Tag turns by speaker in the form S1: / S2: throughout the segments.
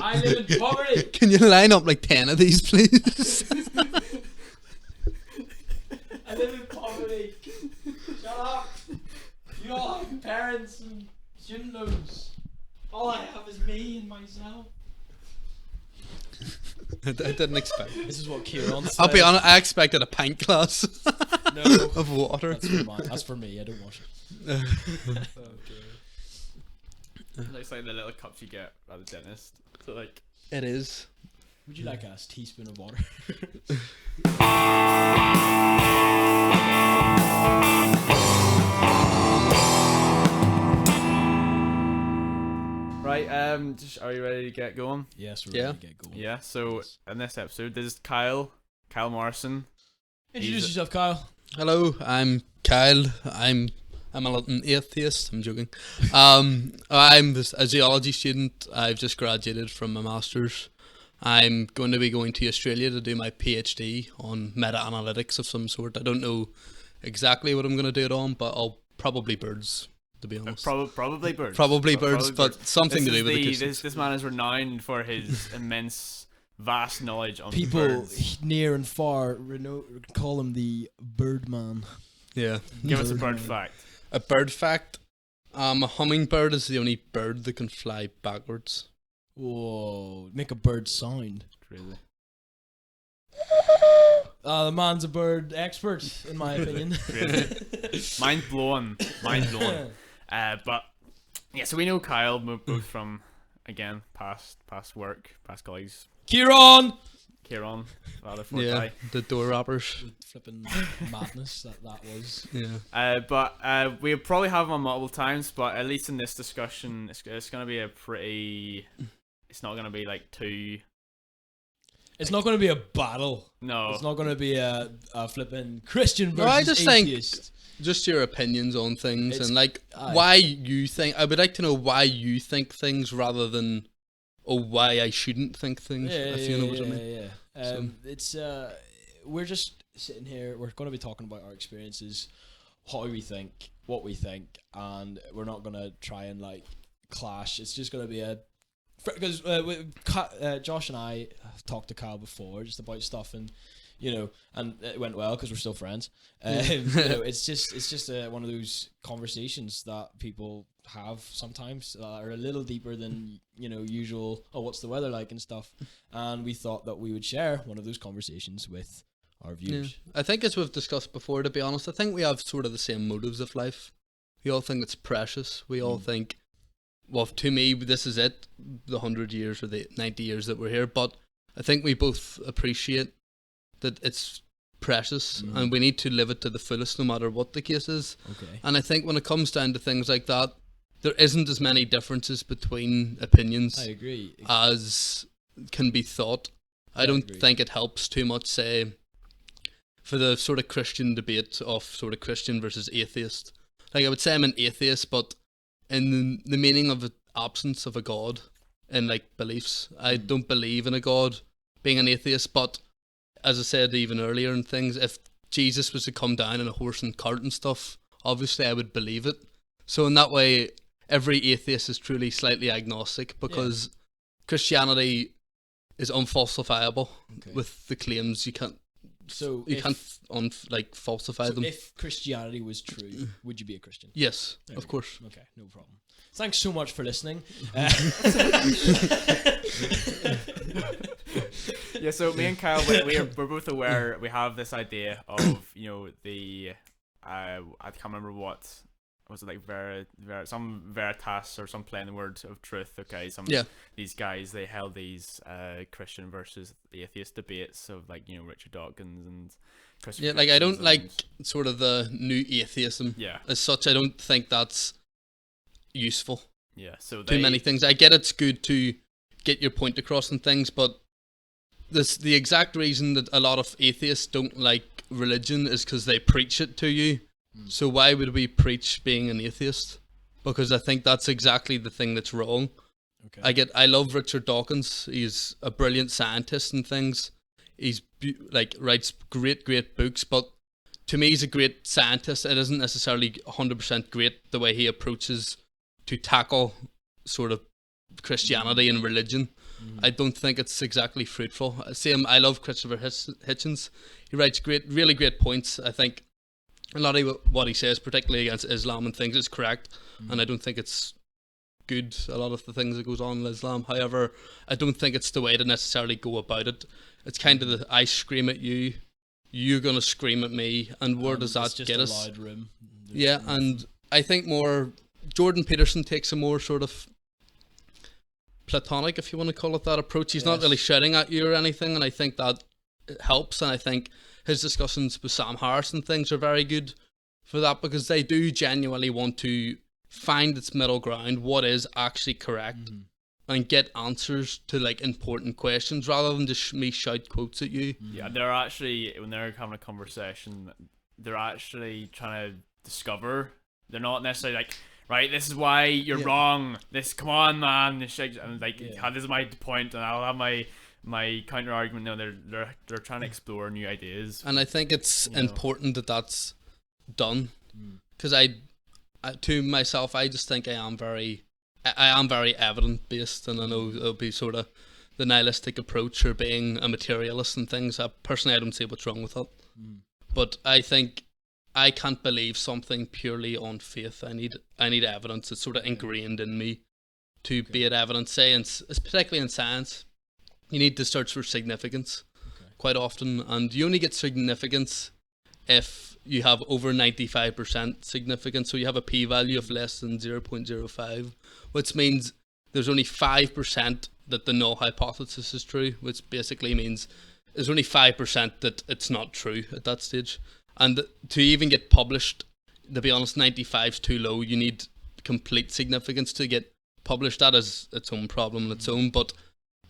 S1: I live in poverty.
S2: Can you line up like 10 of these, please?
S1: I live in poverty. Shut up. You all have parents and student loans. All I have is me and myself.
S2: I didn't expect.
S1: This is what Kieran said.
S2: I'll be honest, I expected a pint glass
S1: No,
S2: of water.
S1: that's for me. I don't wash it.
S3: It looks like the little cups you get at the dentist. So like,
S2: It is.
S1: Would you like a teaspoon of water?
S3: right, are you ready to get going?
S1: Yes, we're
S2: Yeah.
S1: ready to get going.
S3: Yeah, so in this episode, this is Kyle Morrison.
S1: Introduce yourself, Kyle.
S2: Hello, I'm Kyle. I'm a little atheist. I'm joking. I'm a zoology student. I've just graduated from my master's. I'm going to be going to Australia to do my PhD on meta-analytics of some sort. I don't know exactly what I'm going to do it on, but I'll probably birds, to be honest.
S3: Probably birds.
S2: Probably birds, but something to do with the
S3: this man is renowned for his immense, vast knowledge on
S1: People
S3: birds.
S1: near and far call him the Birdman.
S2: Yeah.
S3: Give us a bird fact.
S2: A bird fact. A hummingbird is the only bird that can fly backwards.
S1: Whoa, make a bird sound.
S3: Crazy.
S1: The man's a bird expert, in my opinion.
S3: Crazy. Mind blown. But yeah, so we know Kyle both from, again, past work, past colleagues.
S1: Kieran!
S3: Kieran, rather
S2: Yeah,
S3: Forte.
S2: the door wrappers.
S1: Flipping madness that was.
S2: Yeah.
S3: But we'll probably have him on multiple times, but at least in this discussion, it's going to be a pretty... It's not going to be like too...
S1: It's not going to be a battle.
S3: No.
S1: It's not going to be a flipping Christian versus
S2: No, I just
S1: atheist.
S2: think just your opinions on things
S1: It's-
S2: and like
S1: aye.
S2: why you think. I would like to know why you think things rather than why I shouldn't think things. If you know what I mean.
S1: Yeah. It's we're just sitting here. We're going to be talking about our experiences, how we think, what we think, and we're not going to try and like clash. It's just going to be a because Josh and I have talked to Kyle before just about stuff, and and it went well because we're still friends. It's just one of those conversations that people have sometimes that are a little deeper than usual. Oh, what's the weather like and stuff. And we thought that we would share one of those conversations with our viewers.
S2: I think as we've discussed before, to be honest, I think we have sort of the same motives of life. We all think it's precious. We all think, well, to me, this is it, the 100 years or the 90 years that we're here. But I think we both appreciate that it's precious and we need to live it to the fullest no matter what the case is.
S1: Okay.
S2: And I think when it comes down to things like that, there isn't as many differences between opinions
S1: I agree.
S2: as can be thought. I don't
S1: agree.
S2: think it helps too much, say, for the sort of Christian debate of sort of Christian versus atheist. Like, I would say I'm an atheist, but in the meaning of the absence of a God in, like, beliefs. I don't believe in a God, being an atheist, but as I said even earlier in things, if Jesus was to come down in a horse and cart and stuff, obviously I would believe it. So in that way, every atheist is truly slightly agnostic because Christianity is unfalsifiable with the claims. You can't falsify them.
S1: If Christianity was true, would you be a Christian?
S2: Yes,
S1: There
S2: of
S1: we go.
S2: course.
S1: Okay, no problem. Thanks so much for listening.
S3: Yeah, so me and Kyle, we're both aware. We have this idea of the I can't remember what was it, like some veritas or some plain word of truth. Okay, these guys, they held these Christian versus atheist debates of like Richard Dawkins and Christopher.
S2: Yeah, like I don't
S3: Hitchens
S2: like
S3: and-
S2: sort of the new atheism as such. I don't think that's useful.
S3: Yeah, so
S2: Too many things. I get it's good to get your point across and things, but the exact reason that a lot of atheists don't like religion is because they preach it to you. So why would we preach being an atheist? Because I think that's exactly the thing that's wrong.
S1: Okay.
S2: I love Richard Dawkins. He's a brilliant scientist and things. He's writes great books, but to me he's a great scientist. It isn't necessarily 100% great the way he approaches to tackle sort of Christianity and religion. I don't think it's exactly fruitful. Same, I love Christopher Hitchens. He writes really great points. I think a lot of what he says, particularly against Islam and things, is correct, and I don't think it's good, a lot of the things that goes on in Islam. However, I don't think it's the way to necessarily go about it. It's kind of the, I scream at you, you're going to scream at me, and where does that get us?
S1: Loud room.
S2: Yeah, and I think more Jordan Peterson takes a more sort of platonic, if you want to call it that, approach. He's not really shouting at you or anything, and I think that helps, and I think his discussions with Sam Harris and things are very good for that, because they do genuinely want to find its middle ground, what is actually correct, and get answers to like important questions rather than just me shout quotes at you.
S3: Yeah, they're actually, when they're having a conversation, they're actually trying to discover. They're not necessarily like, right, this is why you're wrong. This, come on, man. And like, this is my point, and I'll have my counter argument. No, they're trying to explore new ideas.
S2: And I think it's important that that's done, because to myself, I just think I am very evidence based, and I know it'll be sort of the nihilistic approach or being a materialist and things. Personally, I don't see what's wrong with it, but I think I can't believe something purely on faith. I need evidence. It's sort of ingrained in me to be at evidence. Say, it's particularly in science, you need to search for significance quite often, and you only get significance if you have over 95% significance. So you have a p-value of less than 0.05, which means there's only 5% that the null hypothesis is true, which basically means there's only 5% that it's not true at that stage. And to even get published, to be honest, 95 is too low. You need complete significance to get published. That is its own problem on its own, but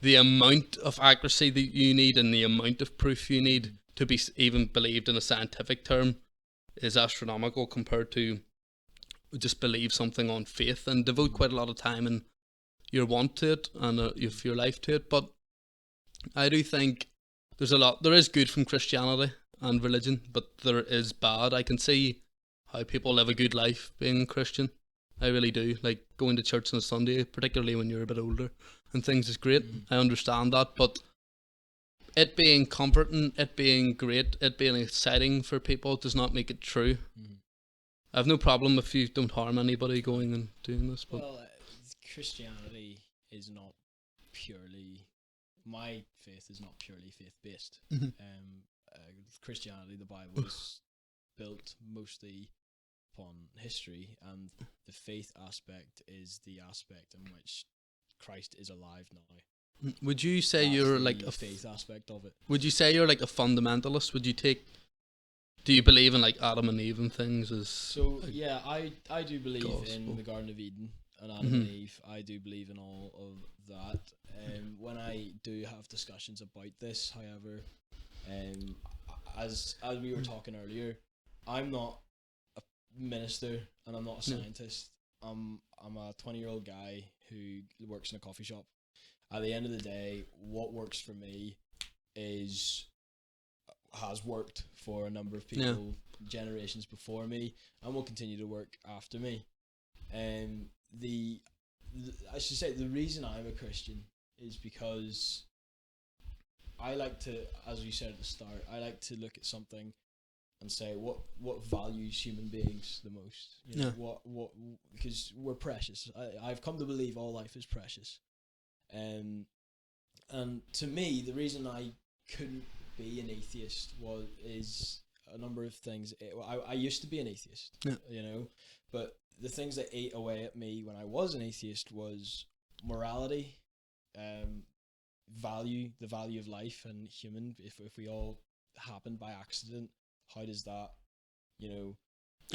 S2: the amount of accuracy that you need and the amount of proof you need to be even believed in a scientific term is astronomical compared to just believe something on faith and devote quite a lot of time and your want to it and your life to it. But I do think there is good from Christianity and religion, but there is bad. I can see how people live a good life being Christian. I really do. Like going to church on a Sunday, particularly when you're a bit older and things, is great. I understand that, but it being comforting, it being great, it being exciting for people does not make it true. I have no problem if you don't harm anybody going and doing this. But
S1: Christianity is not purely, my faith is not purely faith-based. Christianity, the Bible, is built mostly upon history, and the faith aspect is the aspect in which Christ is alive now.
S2: Would you say you're like a
S1: faith aspect of it?
S2: Would you say you're like a fundamentalist? Do you believe in like Adam and Eve and things?
S1: I do believe in the Garden of Eden and Adam and Eve. I do believe in all of that. When I do have discussions about this, however, as we were talking earlier, I'm not a minister and I'm not a scientist. I'm a 20-year-old guy who works in a coffee shop. At the end of the day, what works for me has worked for a number of people, generations before me, and will continue to work after me. I should say the reason I'm a Christian is because I like to, as you said at the start, I like to look at something and say what values human beings the most. You know, what because we're precious. I've come to believe all life is precious. And to me, the reason I couldn't be an atheist is a number of things. I used to be an atheist, you know, but the things that ate away at me when I was an atheist was morality, the value of life and human. If we all happened by accident, how does that, you know?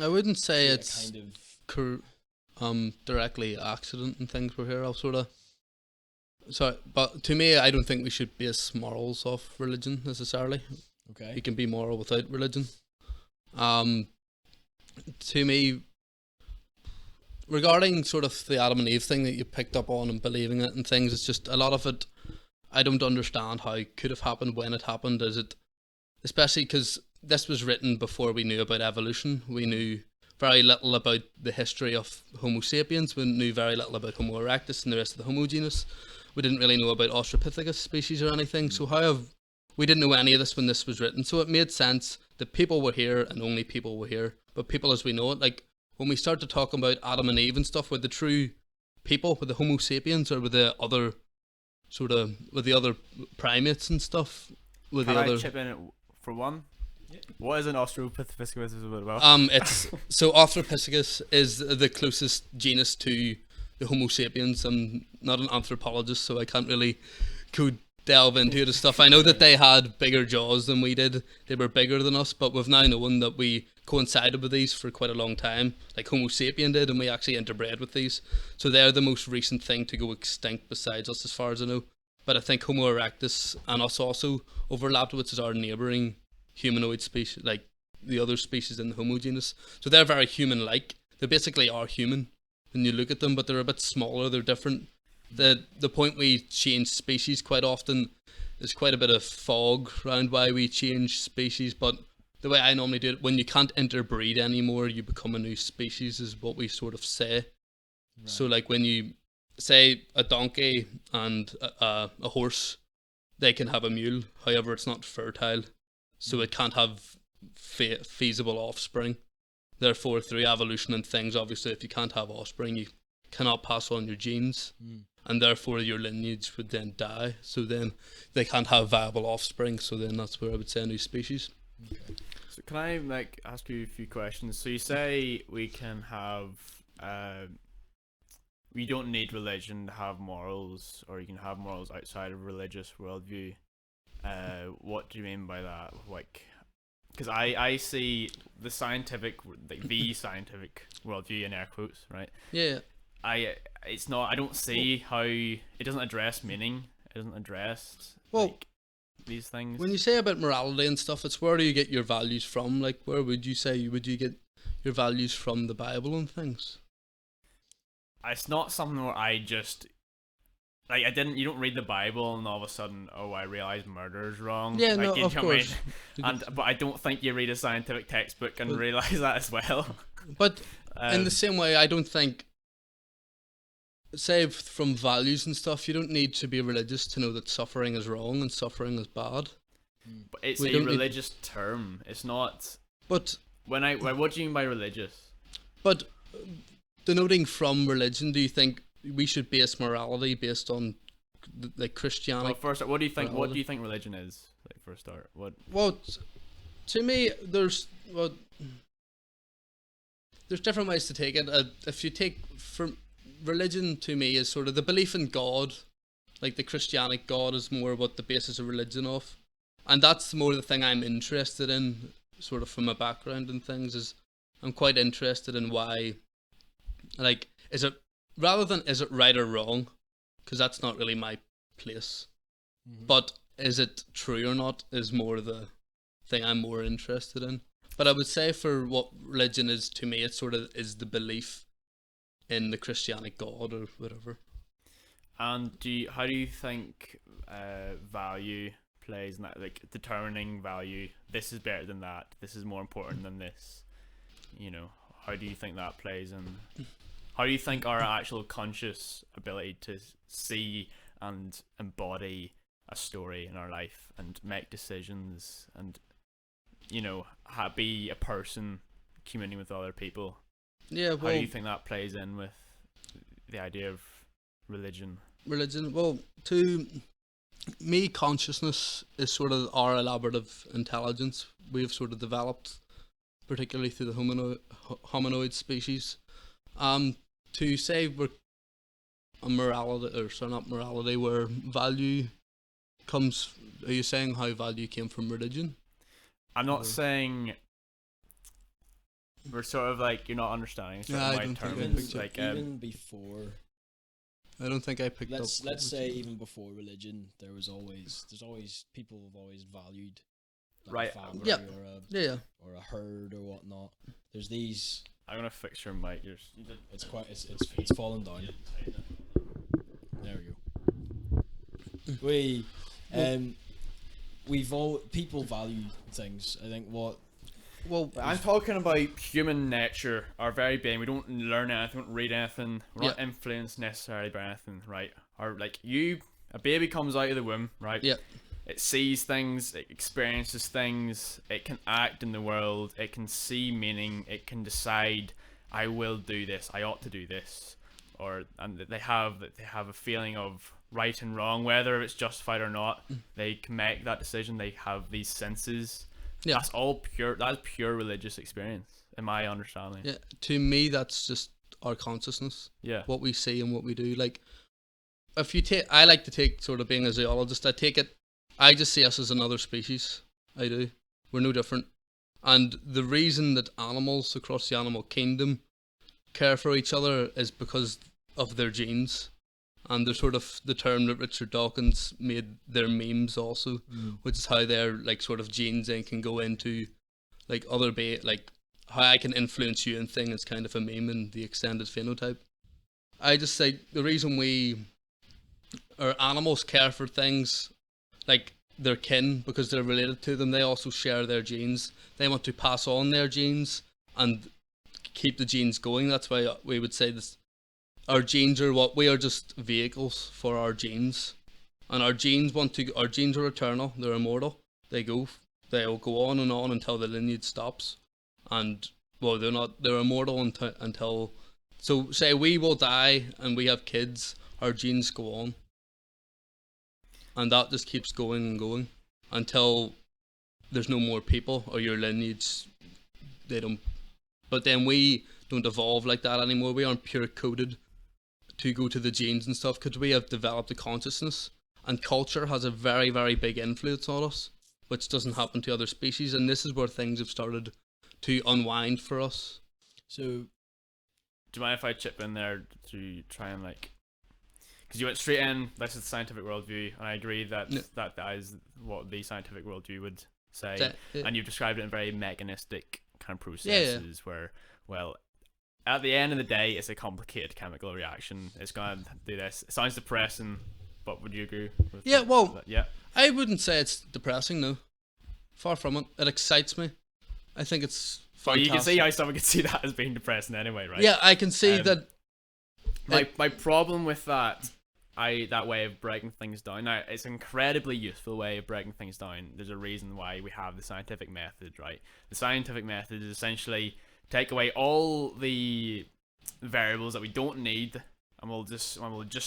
S2: I wouldn't say it's
S1: kind of
S2: directly accident and things we're here. I'll sort of. Sorry, but to me, I don't think we should base morals off religion necessarily.
S1: Okay.
S2: You can be moral without religion. To me, regarding sort of the Adam and Eve thing that you picked up on and believing it and things, it's just a lot of it, I don't understand how it could have happened, when it happened. Especially because this was written before we knew about evolution. We knew very little about the history of Homo sapiens. We knew very little about Homo erectus and the rest of the Homo genus. we didn't really know about Australopithecus species or anything. So we didn't know any of this when this was written. So it made sense that people were here and only people were here. But people as we know it, like when we start to talk about Adam and Eve and stuff, with the true people, with the Homo sapiens, or with the other with the other primates and stuff, with
S3: Can
S2: the
S3: I
S2: other.
S3: chip in for one? What is an Australopithecus about?
S2: It's so Australopithecus is the closest genus to the Homo sapiens. I'm not an anthropologist, so I can't really go delve into it and stuff. I know that they had bigger jaws than we did. They were bigger than us, but we've now known that we coincided with these for quite a long time, like Homo sapien did, and we actually interbred with these. So they're the most recent thing to go extinct besides us, as far as I know. But I think Homo erectus and us also overlapped, which is our neighbouring humanoid species, like the other species in the Homo genus. So they're very human-like. They basically are human when you look at them, but they're a bit smaller. They're different. The point we change species quite often, there's quite a bit of fog around why we change species, but the way I normally do it, when you can't interbreed anymore, you become a new species, is what we sort of say. Right. So like when you say a donkey and a horse, they can have a mule, however it's not fertile, so it can't have feasible offspring. Therefore, through evolution and things, obviously if you can't have offspring, you cannot pass on your genes, and therefore your lineage would then die, so then they can't have viable offspring, so then that's where I would say a new species.
S3: Okay. So can I ask you a few questions? So you say we can have we don't need religion to have morals, or you can have morals outside of religious worldview. What do you mean by that? Like, because I see the scientific, like the scientific worldview in air quotes, right?
S2: Yeah.
S3: I don't see how it doesn't address meaning. It doesn't address these things.
S2: When you say about morality and stuff, it's where do you get your values from? Like, where would you get your values from? The Bible and things?
S3: It's not something where I just you don't read the Bible and all of a sudden, oh, I realize murder is wrong.
S2: Yeah, no, of course.
S3: But I don't think you read a scientific textbook and realize that as well.
S2: But in the same way, I don't think, say from values and stuff, you don't need to be religious to know that suffering is wrong and suffering is bad.
S3: But it's a religious term. It's not.
S2: But
S3: what do you mean by religious?
S2: But denoting from religion, do you think we should base morality based on like Christianity?
S3: Well, first, what do you think? Morality? What do you think religion is? Like, for a start, what?
S2: Well, to me, there's different ways to take it. If you take from religion, to me, is sort of the belief in God, like the Christianic God is more what the basis of religion of, and that's more the thing I'm interested in, sort of from my background and things. Is I'm quite interested in why, like, is it right or wrong, because that's not really my place, but is it true or not is more the thing I'm more interested in. But I would say for what religion is to me, it sort of is the belief in the Christianic God or whatever.
S3: And how do you think value plays in that, like determining value? This is better than that. This is more important than this. You know, how do you think that plays in? How do you think our actual conscious ability to see and embody a story in our life and make decisions and, you know, be a person communing with other people?
S2: Yeah, well,
S3: how do you think that plays in with the idea of religion?
S2: Well, to me, consciousness is sort of our elaborative intelligence we've sort of developed, particularly through the hominoid species. To say we're a morality, or sorry, not morality, where value comes. Are you saying how value came from religion?
S3: I'm not saying. We're sort of like, you're not understanding.
S2: Yeah, I don't think I picked
S1: like even before.
S2: I don't think I picked up.
S1: Let's say even before religion, there's always people have always valued like a family or a herd or whatnot. There's these.
S3: I'm gonna fix your mic.
S1: It's fallen down. There we go. People value things. I think what
S2: Well,
S3: I'm talking about human nature, our very being. We don't learn anything, we don't read anything, we're not influenced necessarily by anything, right? Or like a baby comes out of the womb, right?
S2: Yeah.
S3: It sees things, it experiences things, it can act in the world, it can see meaning, it can decide, I will do this, I ought to do this, and they have a feeling of right and wrong, whether it's justified or not. They can make that decision. They have these senses.
S2: Yeah.
S3: That's all pure. That's pure religious experience, in my understanding.
S2: Yeah, to me, that's just our consciousness.
S3: Yeah.
S2: What we see and what we do. Like, if you take, I like to take, sort of being a zoologist, I just see us as another species. I do. We're no different. And the reason that animals across the animal kingdom care for each other is because of their genes. And they're sort of the term that Richard Dawkins made their memes also, which is how their like sort of genes then can go into like like how I can influence you and thing is kind of a meme in the extended phenotype. I just say the reason our animals care for things like their kin because they're related to them. They also share their genes. They want to pass on their genes and keep the genes going. That's why we would say this. Our genes are we are just vehicles for our genes, and our genes are eternal. They're immortal. They'll go on and on until the lineage stops, and well, they're immortal until. So say we will die and we have kids, our genes go on, and that just keeps going and going until there's no more people or your lineage. They don't, but then we don't evolve like that anymore. We aren't pure coded to go to the genes and stuff because we have developed a consciousness, and culture has a very, very big influence on us, which doesn't happen to other species, and this is where things have started to unwind for us.
S1: So,
S3: do you mind if I chip in there to try and like, because you went straight in, this is the scientific worldview, and I agree that that is what the scientific worldview would say, and you've described it in very mechanistic kind of processes where, well, at the end of the day, it's a complicated chemical reaction. It's going to do this. It sounds depressing, but would you agree with that? Yeah.
S2: I wouldn't say it's depressing, no. Far from it. It excites me. I think it's fantastic.
S3: Well, you can see how someone could see that as being depressing anyway, right?
S2: Yeah, I can see that.
S3: My problem with that way of breaking things down. Now, it's an incredibly useful way of breaking things down. There's a reason why we have the scientific method, right? The scientific method is essentially take away all the variables that we don't need, and we'll just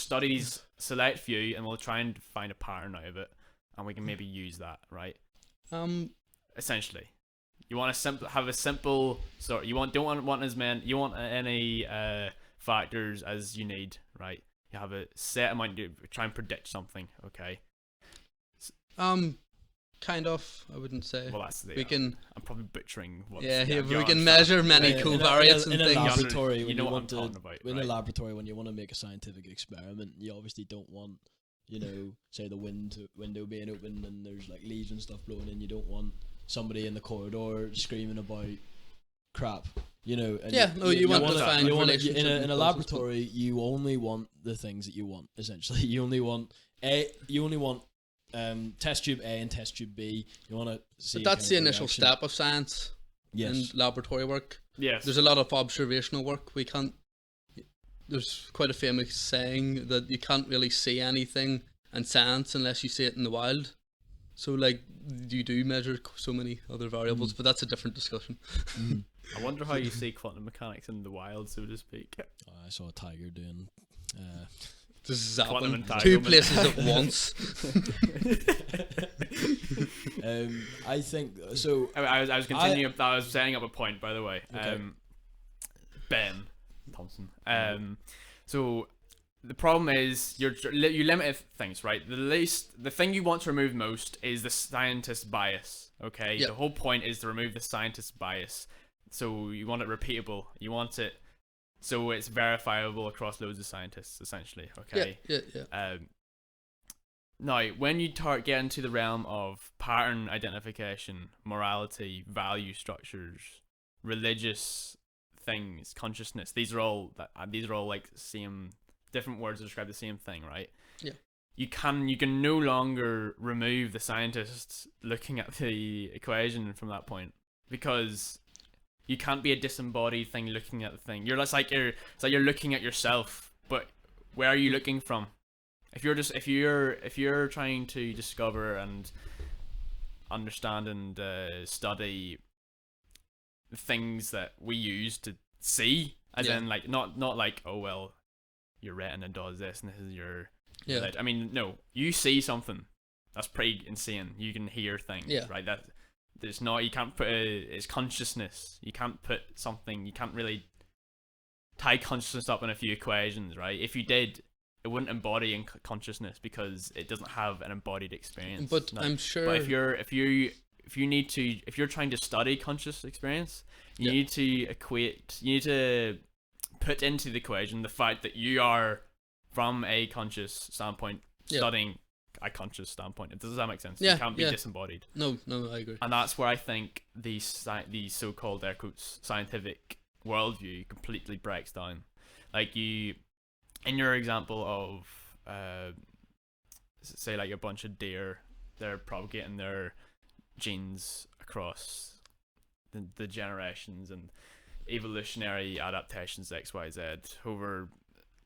S3: study these select few, and we'll try and find a pattern out of it, and we can maybe use that, right? Essentially, you want to have a simple sort. You don't want as many. You want any factors as you need, right? You have a set amount to try and predict something, okay?
S2: Kind of, I wouldn't say.
S3: Well, that's the.
S2: I'm
S3: probably butchering.
S2: We can measure many covariates and
S1: in
S2: things.
S1: a laboratory,
S3: you know what I'm talking about.
S1: In a laboratory, when you want to make a scientific experiment, you obviously don't want, say the window being open and there's like leaves and stuff blowing in. You don't want somebody in the corridor screaming about crap. And
S2: you want to find
S1: in a laboratory. You only want the things that you want. Essentially, you only want test tube A and test tube B. You want to see.
S2: But that's the initial step of science.
S1: Yes.
S2: In laboratory work.
S3: Yes.
S2: There's a lot of observational work. There's quite a famous saying that you can't really see anything in science unless you see it in the wild. So like you do measure so many other variables, but that's a different discussion.
S3: I wonder how you see quantum mechanics in the wild, so to speak.
S1: I saw a tiger doing.
S2: This is happening. Two places at once.
S1: I think so.
S3: I was continuing. I was setting up a point, by the way.
S1: Okay.
S3: Ben Thompson. So the problem is you limit things, right? The thing you want to remove most is the scientist bias. Okay.
S2: Yep.
S3: The whole point is to remove the scientist bias. So you want it repeatable. You want it. So it's verifiable across loads of scientists, essentially. Okay.
S2: Yeah.
S3: Now, when you get into the realm of pattern identification, morality, value structures, religious things, consciousness, these are all like same different words to describe the same thing, right?
S2: Yeah.
S3: You can no longer remove the scientists looking at the equation from that point. because you can't be a disembodied thing looking at the thing. It's like you're looking at yourself, but where are you looking from? If you're trying to discover and understand and study things that we use to see, as in like not like, oh well, your retina does this and this is your I mean, no, you see something that's pretty insane. You can hear things, right? That there's not, you can't put it's consciousness. You can't put something, you can't really tie consciousness up in a few equations, right? If you did, it wouldn't embody in consciousness because it doesn't have an embodied experience.
S2: But I'm sure.
S3: But if you're trying to study conscious experience, you need to put into the equation the fact that you are, from a conscious standpoint, studying a conscious standpoint. Does that make sense? You can't be disembodied.
S2: No, I agree.
S3: And that's where I think the so-called air quotes scientific worldview completely breaks down. Like you, in your example of say like a bunch of deer, they're propagating their genes across the generations and evolutionary adaptations XYZ over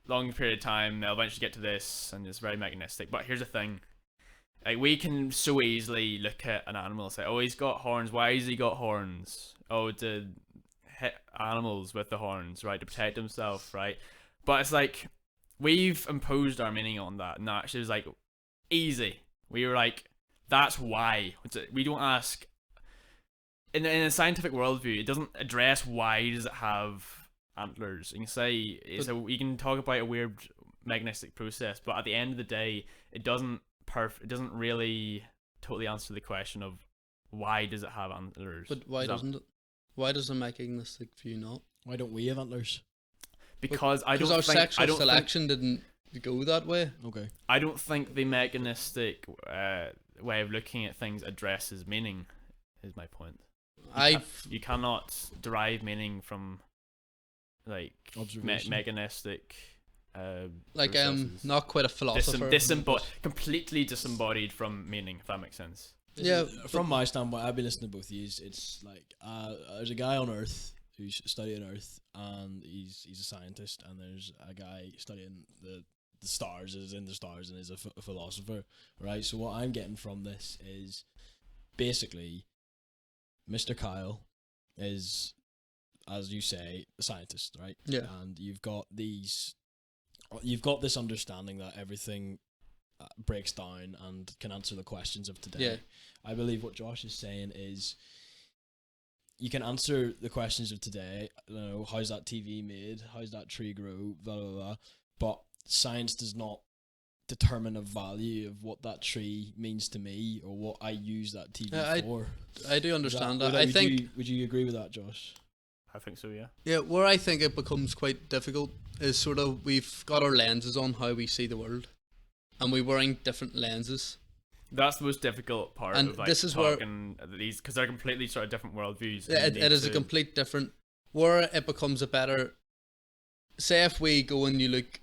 S3: long period of time. They'll eventually get to this, and it's very mechanistic. But here's the thing: like, we can so easily look at an animal and say, "Oh, he's got horns. Why has he got horns? Oh, to hit animals with the horns, right, to protect himself, right?" But it's like we've imposed our meaning on that, and that actually was like easy. We were like, "That's why." We don't ask. In a scientific worldview, it doesn't address why does it have antlers. You can say you can talk about a weird mechanistic process, but at the end of the day, it doesn't really totally answer the question of why does it have antlers.
S2: But why doesn't it? Why does the mechanistic view not?
S1: Why don't we have antlers?
S3: Because
S2: our sexual selection didn't go that way.
S1: Okay.
S3: I don't think the mechanistic way of looking at things addresses meaning. Is my point. You cannot derive meaning from like mechanistic processes.
S2: Not quite a philosopher.
S3: Completely disembodied from meaning, if that makes sense.
S1: Yeah, from my standpoint, I've been listening to both of these. It's like there's a guy on Earth who's studying Earth, and he's a scientist, and there's a guy studying the stars, is in the stars, and is a philosopher, right? So what I'm getting from this is basically Mr. Kyle is, as you say, a scientist, right?
S2: Yeah.
S1: And you've got this understanding that everything breaks down and can answer the questions of today.
S2: Yeah.
S1: I believe what Josh is saying is you can answer the questions of today. You know, how's that TV made? How's that tree grow? Blah, blah, blah. But science does not determine a value of what that tree means to me or what I use that TV for.
S2: I do understand that.
S1: Would you agree with that, Josh?
S3: I think so, yeah.
S2: Yeah, where I think it becomes quite difficult is sort of we've got our lenses on how we see the world, and we're wearing different lenses.
S3: That's the most difficult part
S2: and
S3: of like
S2: this is
S3: talking these, because they're completely sort of different worldviews.
S2: Yeah, it is a complete different. Where it becomes a better. Say if we go and you look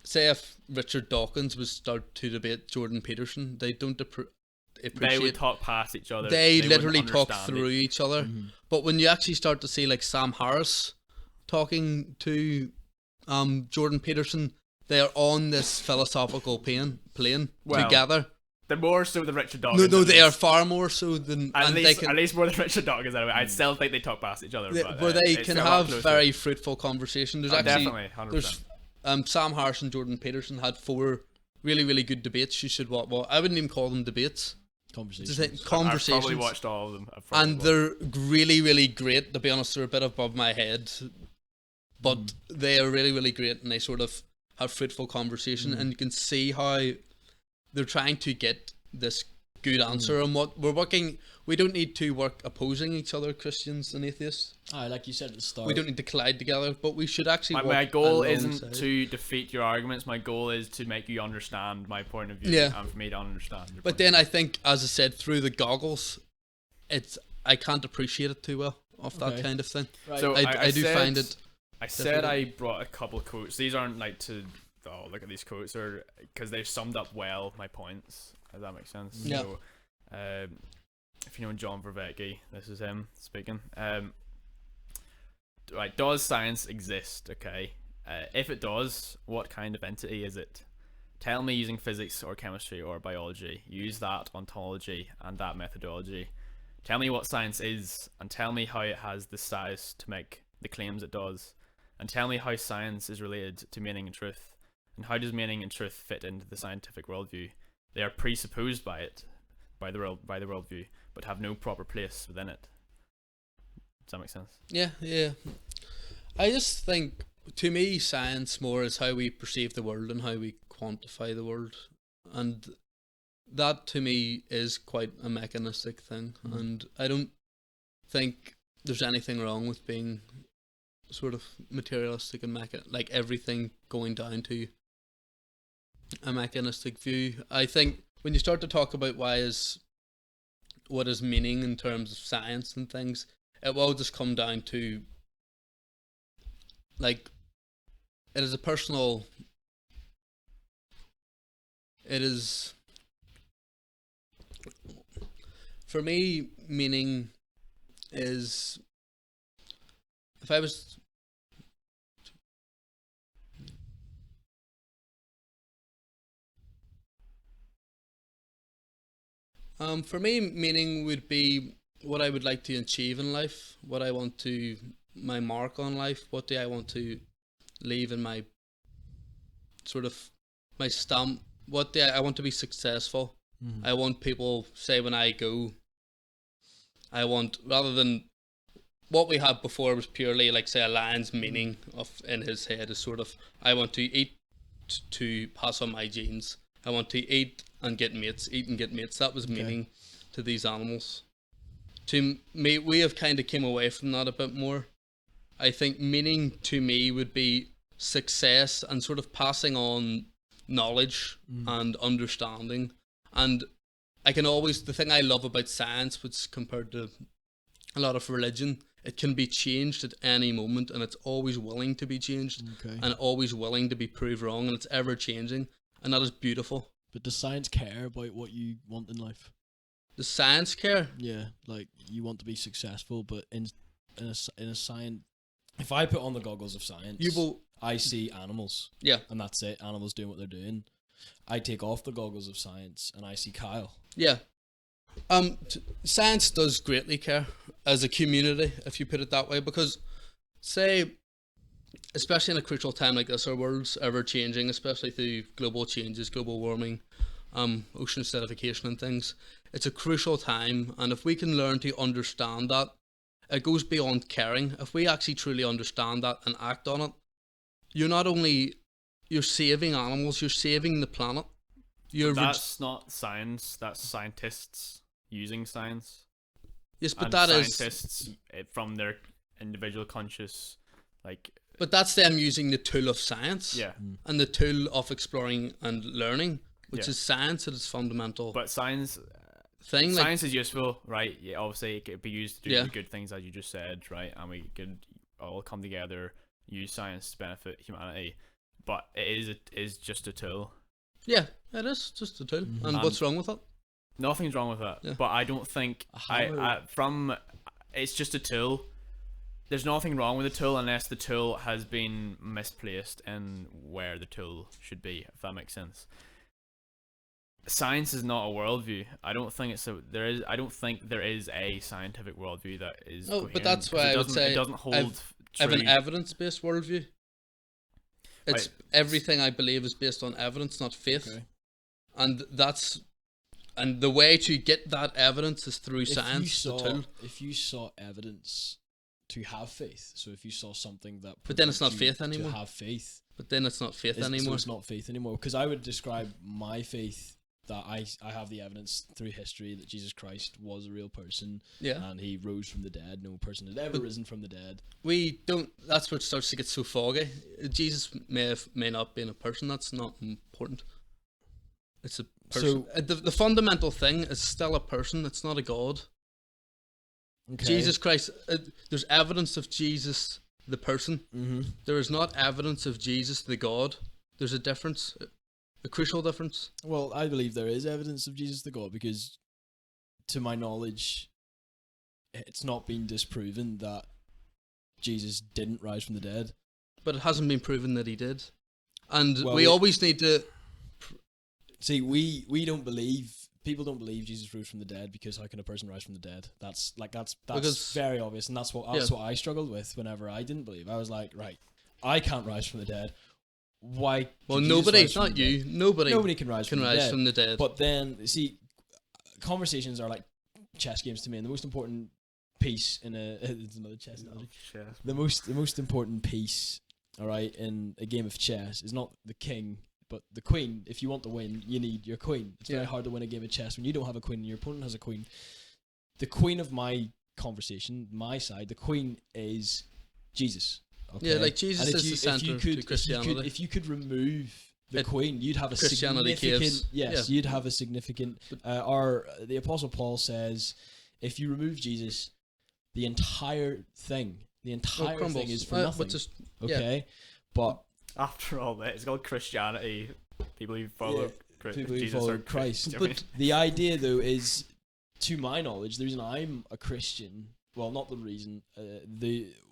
S2: say if Richard Dawkins was start to debate Jordan Peterson, they don't appreciate.
S3: They would talk past each other.
S2: They literally talk through each other.
S1: Mm-hmm.
S2: But when you actually start to see like Sam Harris talking to Jordan Peterson, they are on this philosophical plane together.
S3: They're more so than Richard Dawkins.
S2: No, they are far more so than
S3: at least more than Richard Dawkins. Anyway, I'd still think they talk past each other.
S2: Where they can have very fruitful conversation. There's actually
S3: definitely 100%.
S2: There's Sam Harris and Jordan Peterson had 4 really, really good debates. You should well, I wouldn't even call them debates.
S1: Conversations.
S3: I've probably watched all of them.
S2: And they're really, really great. To be honest, they're a bit above my head, but they are really, really great, and they sort of have fruitful conversation, and you can see how they're trying to get this good answer on what we're working. We don't need to work opposing each other, Christians and atheists.
S1: Like you said at the start,
S2: we don't need to collide together, but we should actually.
S3: My goal isn't to defeat your arguments. My goal is to make you understand my point of view, and for me to understand your
S2: But then I think, as I said, through the goggles, I can't appreciate it too well of that kind of thing.
S1: Right.
S3: So
S2: I do find it.
S3: I said I brought a couple of quotes. These aren't like to look at these quotes, or because they've summed up well my points. Does that make sense?
S2: Yeah.
S3: So, if you know John Vervaeke, this is him speaking. Right, does science exist? Okay. If it does, what kind of entity is it? Tell me using physics or chemistry or biology. Use that ontology and that methodology. Tell me what science is, and tell me how it has the status to make the claims it does. And tell me how science is related to meaning and truth. And how does meaning and truth fit into the scientific worldview? They are presupposed by it, by the worldview, but have no proper place within it. Does that make sense?
S2: Yeah. I just think, to me, science more is how we perceive the world and how we quantify the world, and that to me is quite a mechanistic thing. And I don't think there's anything wrong with being sort of materialistic and like everything going down to a mechanistic view. I think when you start to talk about what is meaning in terms of science and things, it will just come down to, like, it is a personal, it is, for me, meaning is, if I was, for me, meaning would be what I would like to achieve in life, what I want to, my mark on life, what do I want to leave in my sort of, my stamp, what do I want to be successful. I want people, say when I go, I want, rather than what we had before was purely like, say, a lion's meaning of in his head is sort of, I want to eat to pass on my genes. I want to eat and get mates, eat and get mates. That was meaning to these animals. To me, we have kind of came away from that a bit more. I think meaning to me would be success and sort of passing on knowledge and understanding. And I can always, the thing I love about science, which compared to a lot of religion, it can be changed at any moment, and it's always willing to be changed and always willing to be proved wrong, and it's ever changing, and that is beautiful.
S1: But does science care about what you want in life?
S2: Does science care?
S1: Yeah, like you want to be successful, but in a science, if I put on the goggles of science, I see animals.
S2: Yeah,
S1: and that's it. Animals doing what they're doing. I take off the goggles of science, and I see Kyle.
S2: Yeah. Science does greatly care as a community, if you put it that way, because, say, especially in a crucial time like this, our world's ever changing, especially through global changes, global warming, ocean acidification and things. It's a crucial time, and if we can learn to understand that, it goes beyond caring. If we actually truly understand that and act on it, you're saving animals, you're saving the planet.
S3: That's not science, that's scientists using science.
S2: Yes, but
S3: and
S2: that
S3: scientists from their individual conscious, like.
S2: But that's them using the tool of science.
S3: Yeah.
S2: And the tool of exploring and learning, which is science at its fundamental.
S3: But science is useful, right? Yeah, obviously it could be used to do the good things as you just said, right? And we could all come together, use science to benefit humanity. But it is just a tool.
S2: Yeah, it is just a tool. And what's wrong with it?
S3: Nothing's wrong with that. Yeah. But I don't think it's just a tool. There's nothing wrong with the tool unless the tool has been misplaced in where the tool should be, if that makes sense. Science is not a worldview. I don't think there is a scientific worldview that is coherent,
S2: but that's why I would say
S3: it doesn't hold
S2: I have an evidence-based worldview. It's everything I believe is based on evidence, not faith. Okay. And the way to get that evidence is through science.
S1: If you saw evidence to have faith, so if you saw something that,
S2: but then it's not faith anymore.
S1: To have faith,
S2: but then it's not faith anymore.
S1: So it's not faith anymore, because I would describe my faith that I have the evidence through history that Jesus Christ was a real person. Yeah. And he rose from the dead. No person had ever risen from the dead.
S2: We don't. That's what starts to get so foggy. Jesus may not be a person. That's not important. It's a person. So the fundamental thing is still a person. It's not a god. Okay. Jesus Christ. There's evidence of Jesus the person. Mm-hmm. There is not evidence of Jesus the God. There's a difference. A crucial difference.
S1: Well, I believe there is evidence of Jesus the God, because to my knowledge, it's not been disproven that Jesus didn't rise from the dead.
S2: But it hasn't been proven that he did. And
S1: Well,
S2: we always need to...
S1: See, we don't believe, people don't believe Jesus rose from the dead, because how can a person rise from the dead? That's
S2: Because-
S1: very obvious, and that's what I struggled with whenever I didn't believe. I was like, right, I can't rise from the dead. Why?
S2: Well,
S1: could Jesus
S2: nobody,
S1: rise from
S2: not
S1: the
S2: you,
S1: dead?
S2: nobody
S1: can rise
S2: can
S1: from the
S2: rise
S1: dead.
S2: from the dead.
S1: But then, see, conversations are like chess games to me, and the most important piece in it's another chess analogy. The most important piece, all right, in a game of chess is not the king, but the queen. If you want to win, you need your queen. It's very hard to win a game of chess when you don't have a queen and your opponent has a queen. The queen of my conversation, my side, the queen is Jesus. Okay?
S2: Yeah, like Jesus
S1: And
S2: is the center to Christianity.
S1: If you could remove the queen, you'd have a
S2: Christianity
S1: significant.
S2: caves.
S1: Yes,
S2: Yeah.
S1: you'd have a significant. Or the Apostle Paul says, if you remove Jesus, the entire thing is for nothing. Okay, but
S3: After all that, it's called Christianity. People who follow
S1: people who
S3: Jesus
S1: follow
S3: are
S1: Christ.
S3: I
S1: But
S3: mean,
S1: the idea, though, is, to my knowledge, the reason I'm a Christian. Well, not the reason.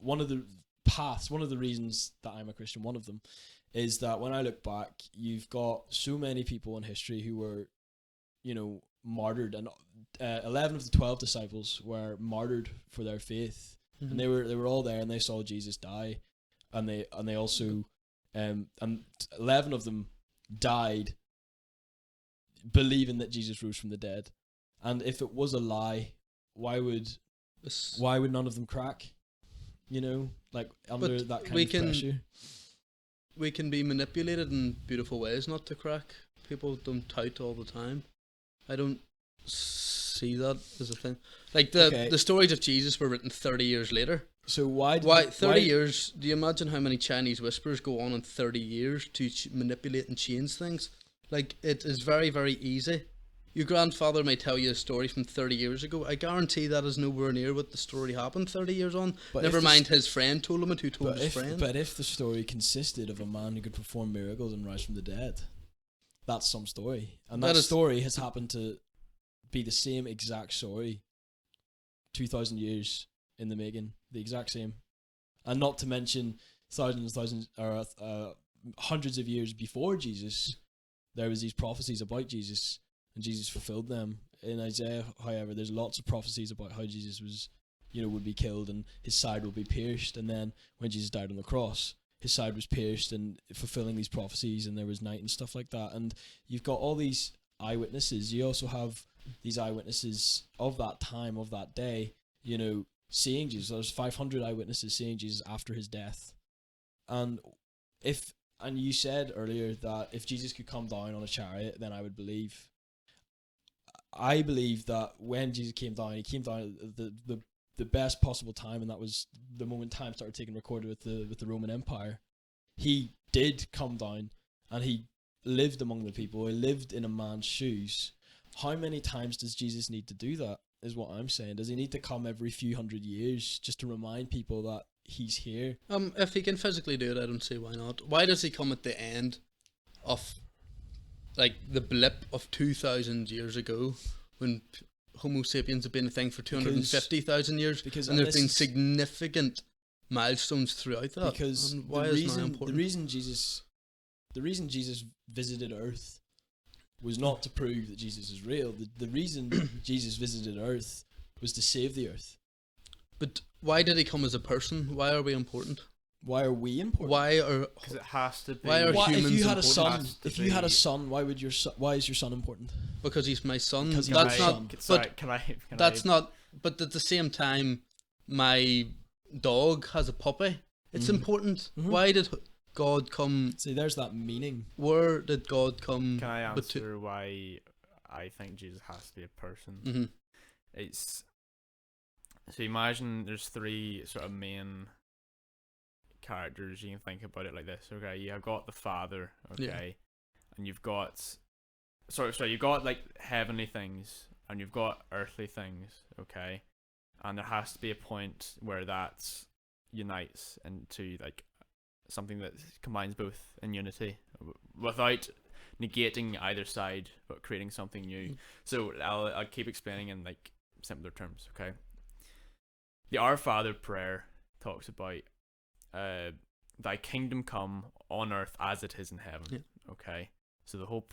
S1: One of the reasons that I'm a Christian. One of them is that when I look back, you've got so many people in history who were, martyred, and 11 of the 12 disciples were martyred for their faith, and they were all there, and they saw Jesus die, and they also, and 11 of them died believing that Jesus rose from the dead. And if it was a lie, why would none of them crack? Like under that kind of pressure.
S2: We can be manipulated in beautiful ways not to crack. People don't tout all the time. I don't see that as a thing. Like the stories of Jesus were written 30 years later.
S1: So why
S2: 30 years? Do you imagine how many Chinese whispers go on in 30 years to manipulate and change things? Like, it is very, very easy. Your grandfather may tell you a story from 30 years ago. I guarantee that is nowhere near what the story happened 30 years on.
S1: But
S2: Never mind his friend told him it, who told his friend.
S1: But if the story consisted of a man who could perform miracles and rise from the dead, that's some story. And that story has happened to be the same exact story 2,000 years in the making. The exact same. And not to mention thousands, or hundreds of years before Jesus, there was these prophecies about Jesus, and Jesus fulfilled them. In Isaiah, however, there's lots of prophecies about how Jesus was, would be killed and his side would be pierced. And then when Jesus died on the cross, his side was pierced, and fulfilling these prophecies, and there was night and stuff like that. And you've got all these eyewitnesses. You also have these eyewitnesses of that time, of that day, seeing Jesus. There's 500 eyewitnesses seeing Jesus after his death. And you said earlier that if Jesus could come down on a chariot, then I would believe. I believe that when Jesus came down, he came down at the best possible time, and that was the moment time started taking recorded with the Roman Empire. He did come down, and he lived among the people. He lived in a man's shoes. How many times does Jesus need to do that, is what I'm saying. Does he need to come every few hundred years just to remind people that he's here?
S2: If he can physically do it, I don't see why not. Why does he come at the end of, like, the blip of 2,000 years ago, when Homo sapiens have been a thing for 250,000 years, and there's been significant milestones throughout that?
S1: Because
S2: and why is that important?
S1: The reason Jesus visited Earth was not to prove that Jesus is real. The reason Jesus visited Earth was to save the Earth.
S2: But why did he come as a person? Why are we important?
S1: Why are we important?
S3: Because it has to be.
S2: Why are humans
S1: if you had
S2: important?
S1: If you had a son, why is your son important?
S2: Because he's my son.
S1: Because
S2: That's not.
S3: Sorry,
S2: But that's not. But at the same time, my dog has a puppy. It's important. Why did God come?
S1: See, there's that meaning.
S2: Where did God come?
S3: Can I answer why I think Jesus has to be a person? It's so imagine there's three sort of main characters. You can think about it like this. Okay, you have got the Father. Okay, and you've got you've got like heavenly things and you've got earthly things. Okay, and there has to be a point where that unites into like something that combines both in unity, without negating either side but creating something new. So I'll keep explaining in like simpler terms. Okay, the Our Father prayer talks about thy kingdom come on earth as it is in heaven.
S2: Yeah.
S3: Okay, so the whole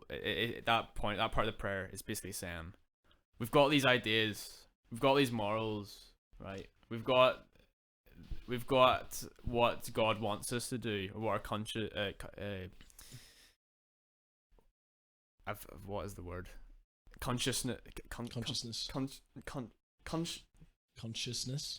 S3: that part of the prayer is basically saying we've got these ideas, we've got these morals, right? We've got what God wants us to do, or what our what is the word? Consciousness.
S1: Consciousness.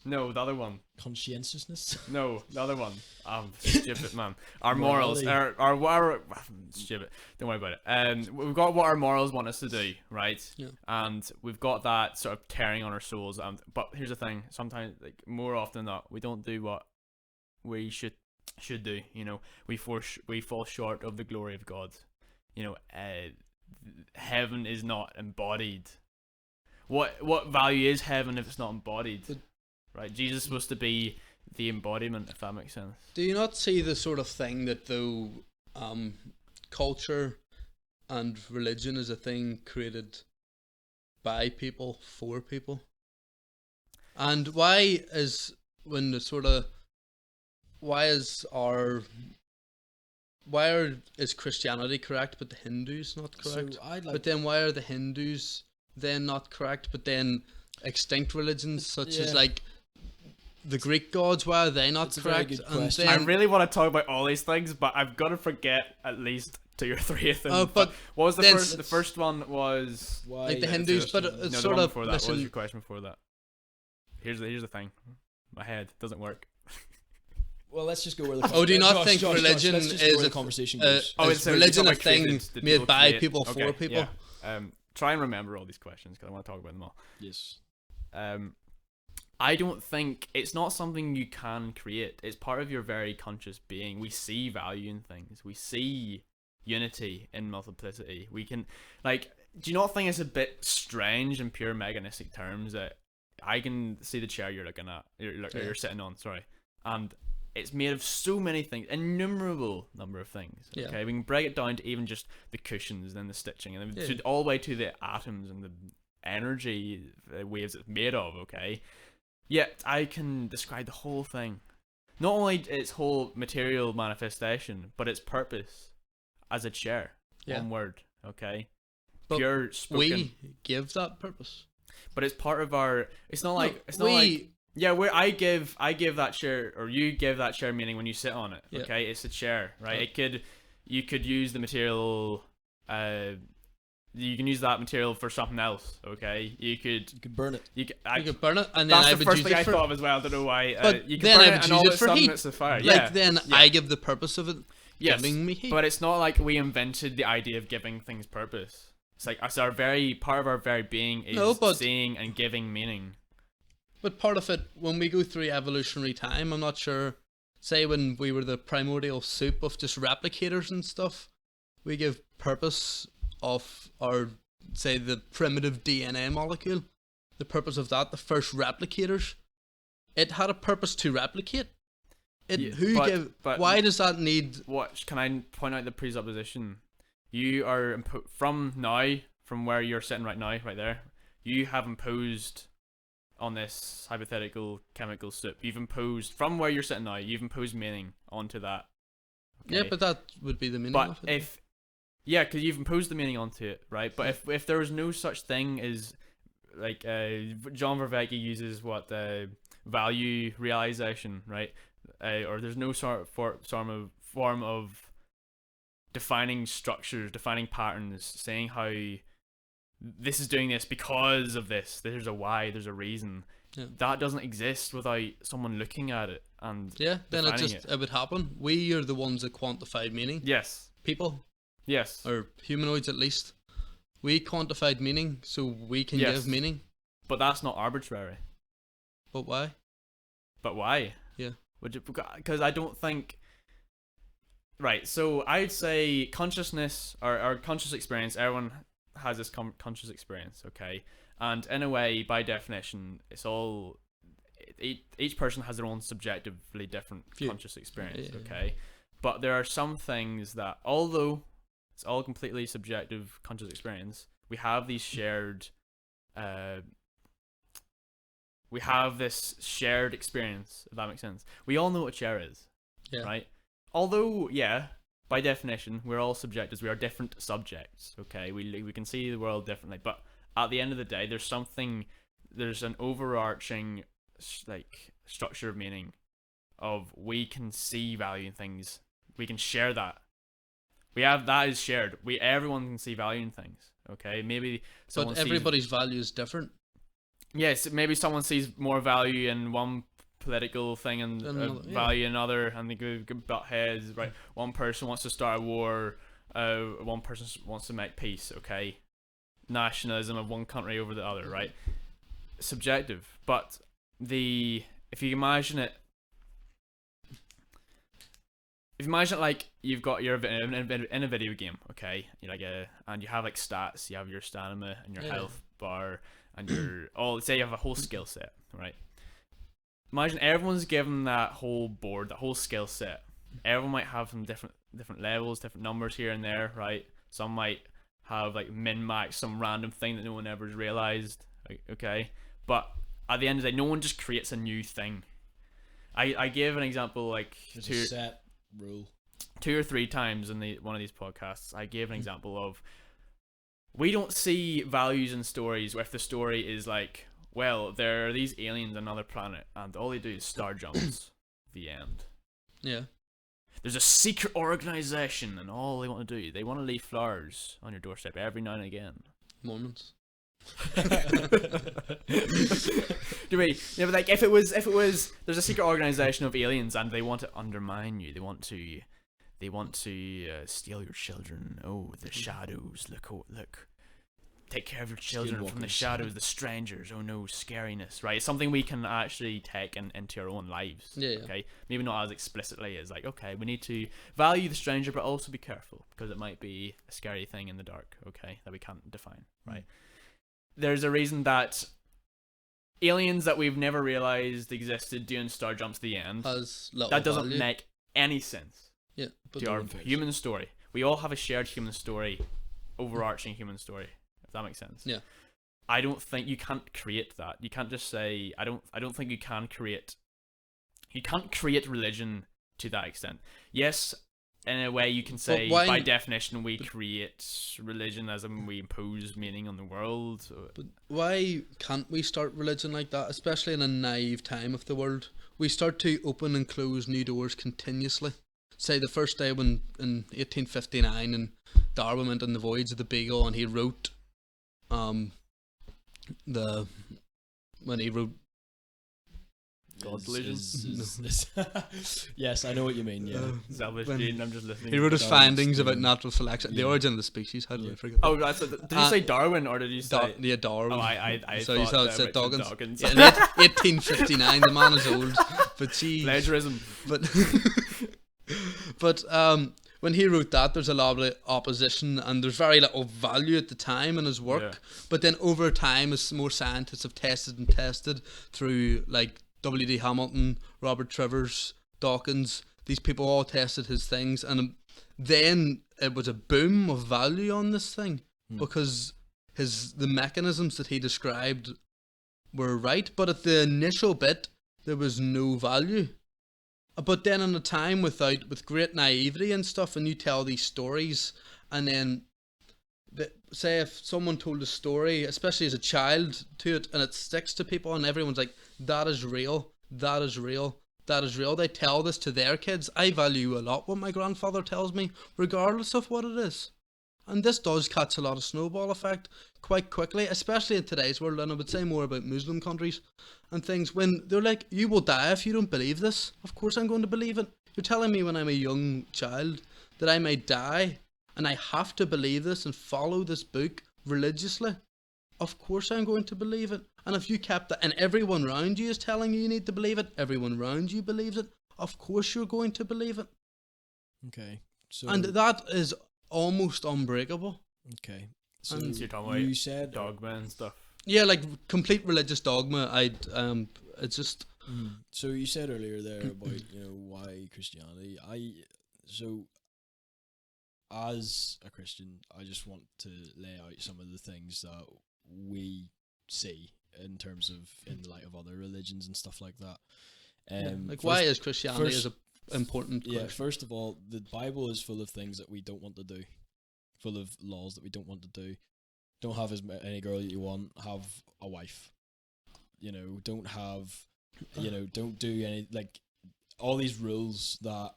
S3: No, the other one.
S1: Conscientiousness.
S3: No, the other one. I'm stupid, man. Our morals.
S1: Morality.
S3: I'm stupid. Don't worry about it. We've got what our morals want us to do, right?
S2: Yeah.
S3: And we've got that sort of tearing on our souls. But here's the thing. Sometimes, like more often than not, we don't do what we should do. You know, we fall short of the glory of God. You know, heaven is not embodied. What value is heaven if it's not embodied? Right? Jesus is supposed to be the embodiment, if that makes sense.
S2: Do you not see the sort of thing that though culture and religion is a thing created by people for people? And why is Christianity correct but the Hindus not correct?
S1: So I'd like
S2: But then why are the Hindus then not correct, but then extinct religions such as
S1: Yeah.
S2: like the Greek gods, why are they not
S1: That's a very
S2: correct?
S1: good
S2: And
S1: question.
S3: I
S2: then,
S3: really want to talk about all these things, but I've got to forget at least 2 or 3 of them.
S2: Oh, but
S3: what was the
S2: then
S3: first? The first one was
S1: why
S2: like the
S3: yeah,
S2: Hindus,
S3: it's
S2: but
S3: no,
S2: it's
S3: the
S2: sort
S3: one
S2: of
S3: before that. What was
S2: listen.
S3: your question before that? Here's the thing. My head doesn't work.
S1: Well, let's just go where the.
S2: Oh, do you not
S1: Josh,
S2: think
S1: Josh,
S2: religion
S1: let's just go
S2: is
S1: where
S2: a-
S1: the conversation
S2: uh,
S1: goes?
S2: is
S3: so
S2: religion
S3: you're
S2: a
S3: talking about
S2: thing
S3: created, the
S2: made
S3: people
S2: by
S3: create-
S2: people for
S3: okay,
S2: people?
S3: Yeah. Try and remember all these questions because I want to talk about them all.
S1: Yes.
S3: I don't think it's not something you can create. It's part of your very conscious being. We see value in things. We see unity in multiplicity. We can, like, do you not think it's a bit strange in pure mechanistic terms that I can see the chair you're looking at, you're sitting on, sorry, and it's made of so many things, innumerable number of things.
S2: Yeah.
S3: Okay, we can break it down to even just the cushions, then the stitching, and then
S2: Yeah.
S3: all the way to the atoms and the energy waves it's made of. Okay, yet I can describe the whole thing, not only its whole material manifestation, but its purpose as a chair.
S2: Yeah.
S3: One word. Okay,
S2: But
S3: pure spoken.
S2: we give that purpose.
S3: But it's part of our. It's not like.
S2: No,
S3: It's not like. Yeah, where I give that chair, or you give that chair meaning when you sit on it.
S2: Yeah.
S3: Okay, it's a chair, right?
S2: Yeah.
S3: You could use the material. You can use that material for something else. Okay, you could.
S1: You could burn it.
S3: You could.
S2: You could burn it, and then
S3: That's
S2: I
S3: the
S2: would
S3: first
S2: use
S3: thing
S2: it
S3: I
S2: for.
S3: thought of as well. I don't know why.
S2: But
S3: You can
S2: then
S3: burn
S2: I
S3: it
S2: would
S3: and
S2: use
S3: all
S2: it
S3: of a
S2: for
S3: sudden
S2: heat.
S3: it's a fire.
S2: Like
S3: Yeah.
S2: then
S3: Yeah.
S2: I give the purpose of it
S3: Yes,
S2: giving me heat.
S3: but it's not like we invented the idea of giving things purpose. It's like it's our very part of our very being is
S2: No, but-
S3: seeing and giving meaning.
S2: But part of it, when we go through evolutionary time, I'm not sure. Say when we were the primordial soup of just replicators and stuff, we give purpose of our, say, the primitive DNA molecule. The purpose of that, the first replicators, it had a purpose to replicate.
S3: Yeah, but
S2: Why does that need?
S3: What can I point out the presupposition? You are from where you're sitting right now, right there. You have imposed on this hypothetical chemical soup. You've imposed from where you're sitting now. You've imposed meaning onto that.
S2: Yeah,
S3: okay?
S2: but that would be the meaning
S3: But
S2: of it.
S3: because you've imposed the meaning onto it, right? But if there was no such thing as like John Vervaeke uses value realization, right? Or there's no form of defining structures, defining patterns, saying how this is doing this because of this. There's a why. There's a reason.
S2: Yeah.
S3: That doesn't exist without someone looking at it and
S2: Yeah, then it
S3: defining
S2: just it would happen. We are the ones that quantified meaning.
S3: Yes.
S2: People,
S3: Yes.
S2: or humanoids at least, we quantified meaning, so we can
S3: Yes.
S2: give meaning.
S3: But that's not arbitrary.
S2: But why?
S3: But why?
S2: Yeah.
S3: Because I don't think. Right. So I'd say consciousness or conscious experience. Everyone has this conscious experience, okay? And in a way, by definition, it's all. Each person has their own subjectively different
S2: View.
S3: conscious experience,
S2: Yeah.
S3: okay? But there are some things that, although It's all completely subjective, conscious experience. We have these shared, we have this shared experience. If that makes sense, we all know what share is, right? Although, yeah, by definition, we're all subjectives. We are different subjects. Okay, we can see the world differently, but at the end of the day, there's an overarching like structure of meaning. Of we can see value in things. We can share that. We have that is shared. Everyone can see value in things. Okay, maybe someone
S2: But everybody's value is different.
S3: Yes, maybe someone sees more value in one political thing and value in another, and they could butt heads. Right, one person wants to start a war. One person wants to make peace. Okay, nationalism of one country over the other. Right, subjective. But if you imagine it. If you imagine like you've got your in a video game, okay, and you have like stats, you have your stamina and your health bar and your say you have a whole skill set, right? Imagine everyone's given that whole board, that whole skill set. Everyone might have some different levels, different numbers here and there, right? Some might have like min-max some random thing that no one ever's realized, okay? But at the end of the day, no one just creates a new thing. I gave an example like
S1: rule
S3: 2 or 3 times in one of these podcasts. I gave an example of we don't see values in stories where if the story is like, well, there are these aliens on another planet and all they do is star jumps. The end.
S2: Yeah.
S3: There's a secret organization and all they want to do, they want to leave flowers on your doorstep every now and again.
S2: Mormons.
S3: Do we? Yeah, but like if it was, there's a secret organization of aliens and they want to undermine you. They want to steal your children. Oh, the shadows! Look. Take care of your children from the shadows, the strangers. Oh no, scariness! Right? It's something we can actually take into our own lives.
S2: Yeah.
S3: Okay. Maybe not as explicitly as like, okay, we need to value the stranger, but also be careful because it might be a scary thing in the dark. Okay, that we can't define. Right. There's a reason that aliens that we've never realized existed doing star jumps to the end. That doesn't make any sense.
S2: Yeah, but
S3: to our human story. We all have a shared human story, overarching human story. If that makes sense.
S2: Yeah.
S3: I don't think you can't create that. You can't just say I don't think you can create. You can't create religion to that extent. Yes. In a way, you can say, by definition, we create religion as in we impose meaning on the world.
S2: But why can't we start religion like that, especially in a naive time of the world? We start to open and close new doors continuously. Say the first day when in 1859 and Darwin went on the voyage of the Beagle and he wrote
S3: God's delusion.
S1: Yes, I know what you mean. Yeah,
S3: Selfish gene. I'm just listening.
S2: He wrote his findings about natural selection, the origin of the species. How did I forget?
S3: Oh, did you say Darwin or did you say?
S2: Darwin.
S3: Oh, I
S2: so you
S3: thought
S2: said Dawkins.
S3: Dawkins.
S2: Yeah, in 1859, the man is old, but
S3: Plagiarism.
S2: But when he wrote that, there's a lot of opposition and there's very little value at the time in his work. Yeah. But then over time, as more scientists have tested through like W.D. Hamilton, Robert Trivers, Dawkins, these people all tested his things, and then it was a boom of value on this thing because the mechanisms that he described were right, but at the initial bit there was no value. But then in a time with great naivety and stuff, and you tell these stories, and then say if someone told a story, especially as a child, to it, and it sticks to people, and everyone's like, that is real, that is real, that is real. They tell this to their kids. I value a lot what my grandfather tells me, regardless of what it is. And this does catch a lot of snowball effect quite quickly, especially in today's world, and I would say more about Muslim countries and things, when they're like, you will die if you don't believe this. Of course I'm going to believe it. You're telling me when I'm a young child that I may die, and I have to believe this and follow this book religiously. Of course I'm going to believe it. And if you kept that, and everyone around you is telling you need to believe it, everyone around you believes it, of course you're going to believe it.
S1: Okay. So
S2: and that is almost unbreakable.
S1: Okay. So
S3: you're talking about
S1: you said
S3: dogma and stuff.
S2: Yeah, like complete religious dogma. It's just.
S1: So you said earlier there about why Christianity. as a Christian, I just want to lay out some of the things that we see in terms of in the light of other religions and stuff like that.
S2: Like, why is Christianity is a important question?
S1: First of all, the Bible is full of things that we don't want to do, full of laws that we don't want to do. Don't have any girl that you want. Have a wife. You know, don't have. You know, don't do any, like, all these rules that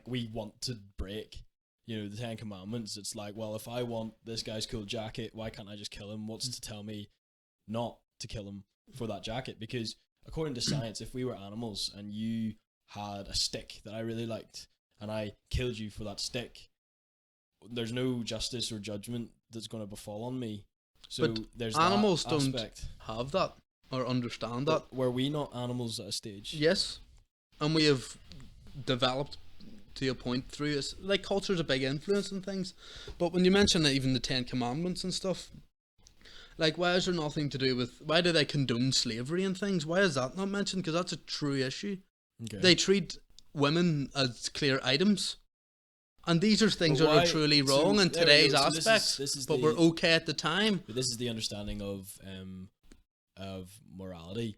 S1: we want to break. You know, the 10 Commandments. It's like, well, if I want this guy's cool jacket, why can't I just kill him? What's to tell me not to kill him for that jacket? Because according to science, if we were animals and you had a stick that I really liked and I killed you for that stick, there's no justice or judgment that's going to befall on me. So
S2: but
S1: there's
S2: animals
S1: that
S2: don't
S1: aspect.
S2: have that or understand
S1: But
S2: that.
S1: were we not animals at a stage?
S2: Yes, and we have developed to a point through it. Like, culture's a big influence in things, but when you mention that, even the 10 Commandments and stuff, like, why is there nothing to do with, why do they condone slavery and things? Why is that not mentioned? Because that's a true issue.
S1: Okay.
S2: They treat women as clear items, and these are things
S1: But
S2: that
S1: why-
S2: are truly
S1: so
S2: wrong in
S1: there we
S2: today's
S1: go. So
S2: aspects,
S1: this is
S2: but
S1: the-
S2: we're okay at the time.
S1: But this is the understanding of morality.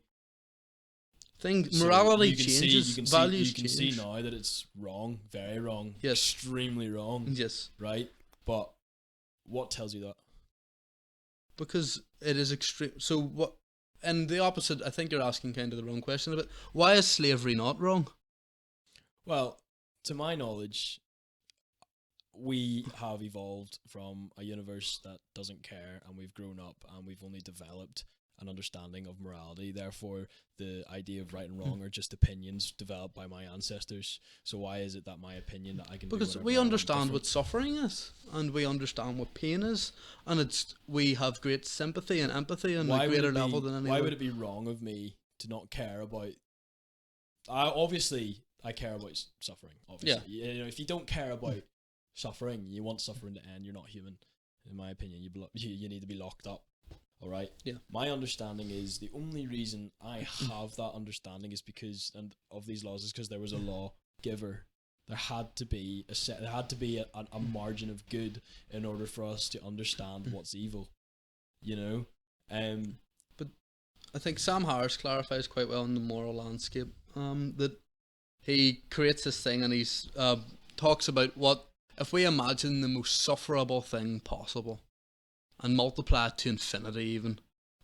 S1: So
S2: Morality
S1: you can
S2: changes,
S1: see, you can
S2: values
S1: see, you can
S2: change.
S1: see now that it's wrong, very wrong,
S2: Yes.
S1: extremely wrong,
S2: Yes,
S1: right? But what tells you that?
S2: because it is extreme. So what? And the opposite, I think you're asking kind of the wrong question. But why is slavery not wrong?
S1: Well, to my knowledge, we have evolved from a universe that doesn't care, and we've grown up and we've only developed an understanding of morality. Therefore, the idea of right and wrong are just opinions developed by my ancestors. So why is it that my opinion that I can
S2: Because
S1: do
S2: we
S1: whatever I want
S2: understand
S1: different?
S2: what suffering is, and we understand what pain is, and we have great sympathy and empathy on
S1: Why
S2: a
S1: would
S2: greater
S1: it be-
S2: level than any
S1: Why
S2: other.
S1: would it be wrong of me to not care about? Obviously, I care about suffering. Obviously, you know, if you don't care about suffering, you want suffering to end, you're not human. In my opinion, you need to be locked up. All right.
S2: Yeah.
S1: My understanding is the only reason I have that understanding is because of these laws is because there was a lawgiver. There had to be a margin of good in order for us to understand what's evil. You know.
S2: But I think Sam Harris clarifies quite well in The Moral Landscape that he creates this thing, and he's talks about what if we imagine the most sufferable thing possible and multiply it to infinity even,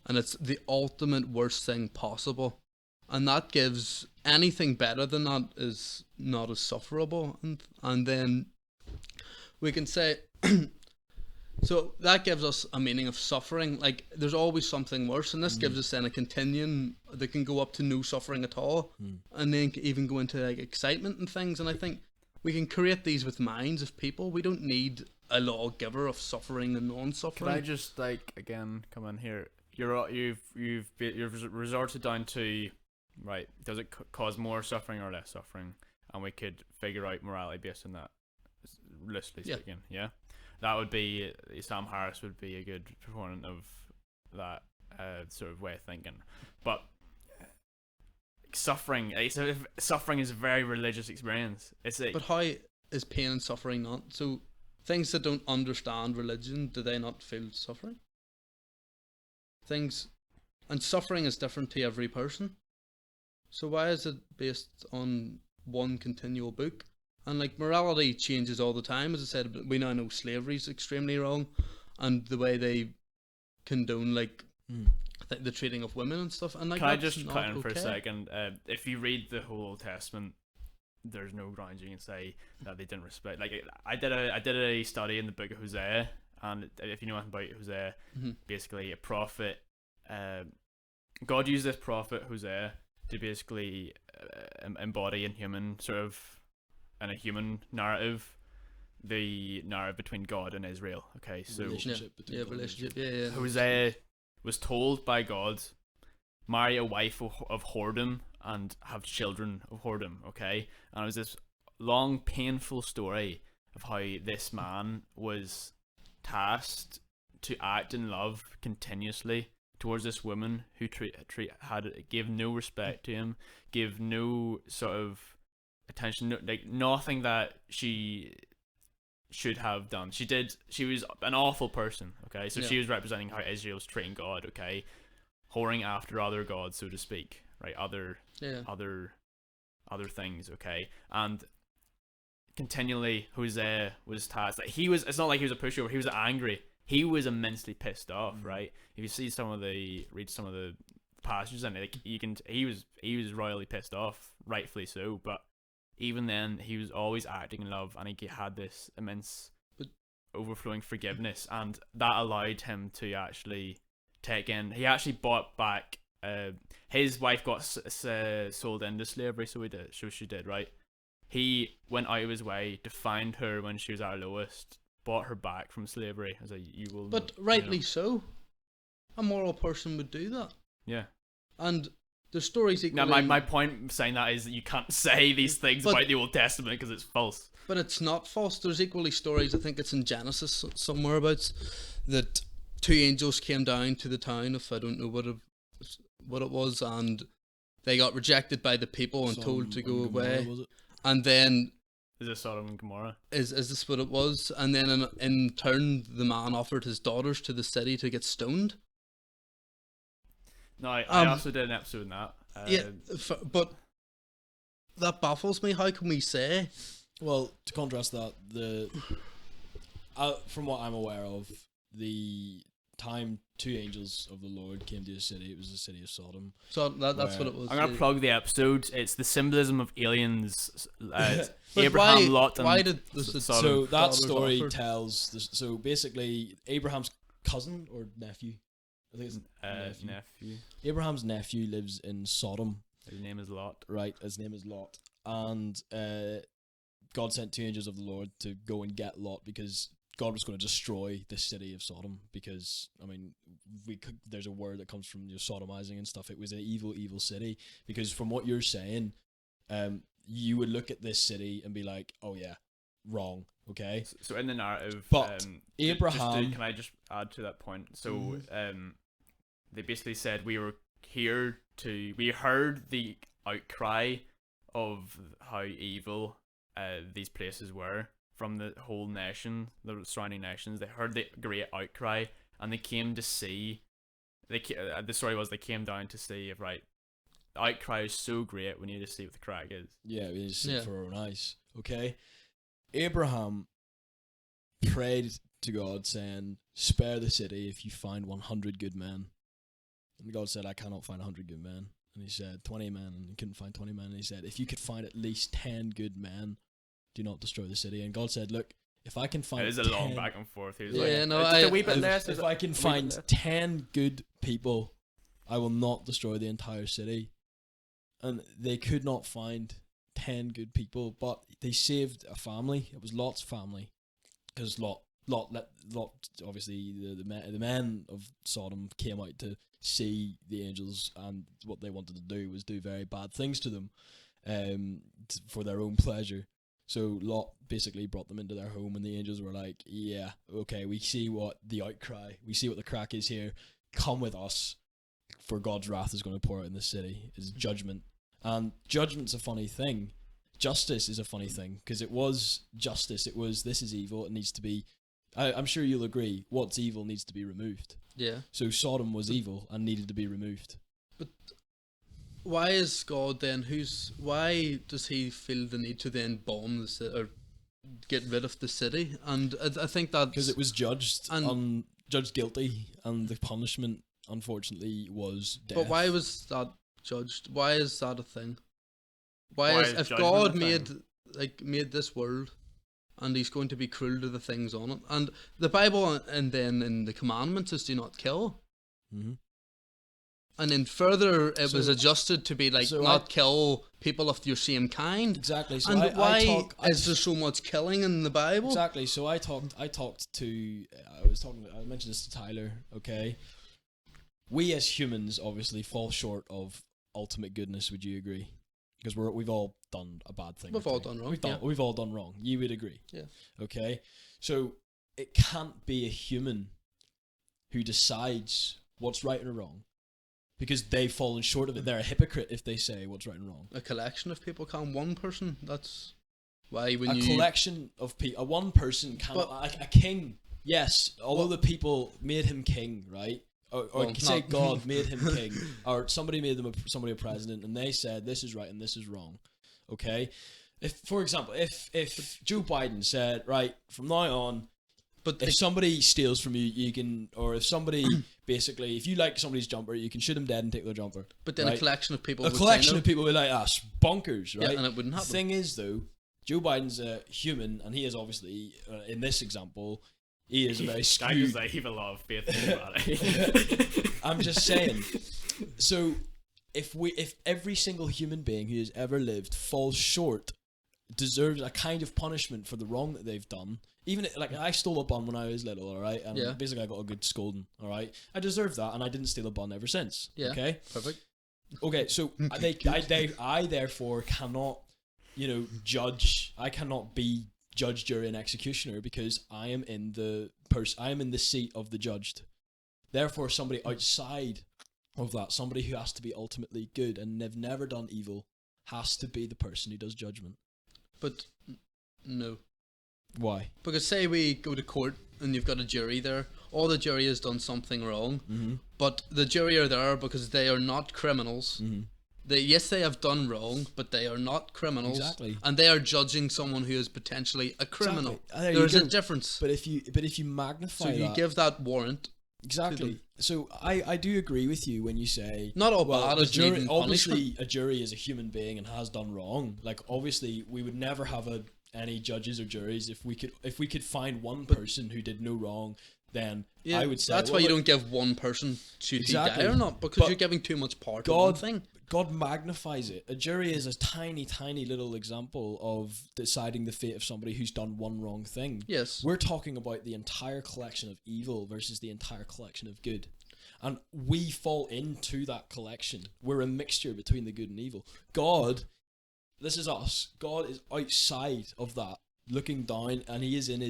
S2: and it's the ultimate worst thing possible, and that gives anything better than that is not as sufferable, and then we can say so that gives us a meaning of suffering. Like, there's always something worse, and this gives us then a continuum that can go up to no suffering at all, and then even go into like excitement and things. And I think we can create these with minds of people. We don't need a lawgiver of suffering and non-suffering.
S3: Can I just again come in here? You've resorted down to, right? Does it cause more suffering or less suffering? And we could figure out morality based on that, loosely speaking. Yeah, that would be Sam Harris would be a good proponent of that sort of way of thinking. But suffering is a very religious experience. It's like,
S2: But how is pain and suffering not? So things that don't understand religion, do they not feel suffering? Things, and suffering is different to every person. So why is it based on one continual book? And like, morality changes all the time. As I said, we now know slavery is extremely wrong, and the way they condone like the treating of women and stuff. And like,
S3: can I
S2: that's
S3: just
S2: not
S3: cut in for a
S2: okay.
S3: second? If you read the whole Old Testament, there's no grounds you can say that they didn't respect. Like, I did a study in the book of Hosea, and if you know anything about Hosea, basically a prophet. God used this prophet Hosea to basically embody in a human narrative, the narrative between God and Israel. Okay, so
S1: Relationship between God and
S2: relationship.
S1: Israel.
S2: Yeah.
S3: Hosea was told by God, marry a wife of whoredom and have children of whoredom, okay? And it was this long, painful story of how this man was tasked to act in love continuously towards this woman who gave no respect to him, gave no sort of attention, like nothing that she should have done. She was an awful person, okay? So
S2: Yeah.
S3: she was representing how Israel was treating God, okay? Whoring after other gods, so to speak, right? Other things, okay? And continually Hosea was tasked. Like, it's not like he was a pushover, he was angry. He was immensely pissed off, right? If you see read some of the passages in it, like, he was royally pissed off, rightfully so, but even then he was always acting in love, and he had this immense overflowing forgiveness, and that allowed him to actually he actually bought back his wife got sold into slavery, so she did, right? He went out of his way to find her when she was at her lowest, bought her back from slavery as you will.
S2: But rightly so. A moral person would do that.
S3: Yeah.
S2: And the stories equally...
S3: Now, my point saying that is that you can't say these things about the Old Testament because it's false.
S2: But it's not false. There's equally stories, I think it's in Genesis somewhere about, that two angels came down to the town of, I don't know what it was, and they got rejected by the people and told to go away. And then...
S3: Is it Sodom and Gomorrah?
S2: Is this what it was? And then in turn, the man offered his daughters to the city to get stoned.
S3: No, I also did an episode on that.
S2: But that baffles me. How can we say?
S1: Well, to contrast that, from what I'm aware of, the time two angels of the Lord came to a city, it was the city of Sodom.
S2: So that's what it was.
S3: I'm going to plug the episode. It's the Symbolism of Aliens.
S2: Abraham,
S3: Lot, and
S2: why did
S3: Sodom.
S1: So that story tells... So basically, Abraham's cousin or nephew, I think it's
S3: nephew.
S1: Abraham's nephew lives in Sodom.
S3: His name is Lot.
S1: Right, his name is Lot. And God sent two angels of the Lord to go and get Lot because God was going to destroy the city of Sodom because, I mean, there's a word that comes from sodomizing and stuff. It was an evil, evil city because from what you're saying, you would look at this city and be like, oh yeah, wrong. Okay.
S3: So in the narrative,
S1: but Abraham,
S3: can I just add to that point? So they basically said we heard the outcry of how evil these places were from the whole nation, the surrounding nations. They heard the great outcry, and they came to see. The story was they came down to see if the outcry is so great, we need to see what the crack is.
S1: Yeah, we need to see it for our own eyes. Okay, Abraham prayed to God, saying, "Spare the city if you find 100 good men." And God said, "I cannot find 100 good men." And he said, 20 men, and he couldn't find 20 men. And he said, "If you could find at least 10 good men, do not destroy the city." And God said, "Look, if I can find
S3: it is a
S1: 10,
S3: long back and forth. He was
S2: a
S3: wee bit less.
S1: If I can find 10 good people, I will not destroy the entire city." And they could not find 10 good people, but they saved a family. It was Lot's family, because Lot, obviously the men of Sodom came out to see the angels, and what they wanted to do was do very bad things to them, for their own pleasure. So Lot basically brought them into their home, and the angels were like, "Yeah, okay, we see what the outcry, we see what the crack is here. Come with us, for God's wrath is going to pour out in the city. It's judgment." And judgment's a funny thing. Justice is a funny thing, because it was justice. It was, this is evil, it needs to be... I'm sure you'll agree, what's evil needs to be removed.
S2: Yeah.
S1: So Sodom was evil and needed to be removed.
S2: But why is God then, why does he feel the need to then bomb the city, or get rid of the city? And I think that...
S1: Because it was judged guilty, and the punishment, unfortunately, was death.
S2: But why was that judged? Why is that a thing? If God made this world, and he's going to be cruel to the things on it, and the Bible and then in the commandments is do not kill, and then further it was adjusted to be not kill people of your same kind.
S1: Exactly. So
S2: and why is there so much killing in the Bible? Exactly.
S1: So I mentioned this to Tyler. Okay, we as humans obviously fall short of ultimate goodness. Would you agree? Because we've all done a bad thing.
S2: We've all done wrong.
S1: We've all done wrong. You would agree.
S2: Yeah.
S1: Okay. So it can't be a human who decides what's right and wrong, because they've fallen short of it. They're a hypocrite if they say what's right and wrong.
S2: A collection of people can. One person. Why when
S1: A
S2: you
S1: collection of people, one person cannot, like a king. Yes, although the people made him king, right? Or
S2: Well,
S1: say
S2: not-
S1: God made him king, or somebody made them somebody a president, and they said this is right and this is wrong. Okay, if for example, if Joe Biden said right from now on,
S2: but
S1: if somebody steals from you, you can, or if somebody basically, if you like somebody's jumper, you can shoot them dead and take their jumper.
S2: but then
S1: right?
S2: a collection of people
S1: A
S2: would
S1: collection
S2: say no.
S1: of people were like, bonkers, right?
S2: Yeah, and it wouldn't happen.
S1: The thing is, though, Joe Biden's a human, and he is obviously, in this example, he is a very
S3: That
S1: skewed.
S3: is like evil love, faith, and humanity.
S1: I'm just saying. So, if every single human being who has ever lived falls short, deserves a kind of punishment for the wrong that they've done. Even like I stole a bun when I was little, all right, and
S2: Yeah.
S1: basically I got a good scolding, all right. I deserve that, and I didn't steal a bun ever since.
S2: Yeah.
S1: Okay.
S2: Perfect.
S1: Okay. So I therefore cannot, judge. I cannot be judge, jury, and executioner because I am in the I am in the seat of the judged. Therefore, somebody outside of that, somebody who has to be ultimately good and have never done evil, has to be the person who does judgment.
S2: But no.
S1: Why?
S2: Because say we go to court and you've got a jury there, all the jury has done something wrong, but the jury are there because they are not criminals. Yes, they have done wrong, but they are not criminals.
S1: Exactly.
S2: And they are judging someone who is potentially a criminal.
S1: Exactly. There you
S2: There's a
S1: go.
S2: difference.
S1: But if you magnify
S2: So you
S1: that,
S2: give that warrant.
S1: exactly. So I do agree with you when you say
S2: Not all
S1: well,
S2: bad
S1: the
S2: is
S1: jury,
S2: needing
S1: obviously
S2: punishment.
S1: a jury is a human being and has done wrong. Like obviously we would never have any judges or juries if we could find one person who did no wrong. Then
S2: Yeah,
S1: I would say
S2: that's why you don't give one person to
S1: Exactly.
S2: die or not, because
S1: But
S2: you're giving too much power to one thing.
S1: God magnifies it. A jury is a tiny, tiny little example of deciding the fate of somebody who's done one wrong thing.
S2: Yes.
S1: We're talking about the entire collection of evil versus the entire collection of good. And we fall into that collection. We're a mixture between the good and evil. God, this is us. God is outside of that, looking down, and he is in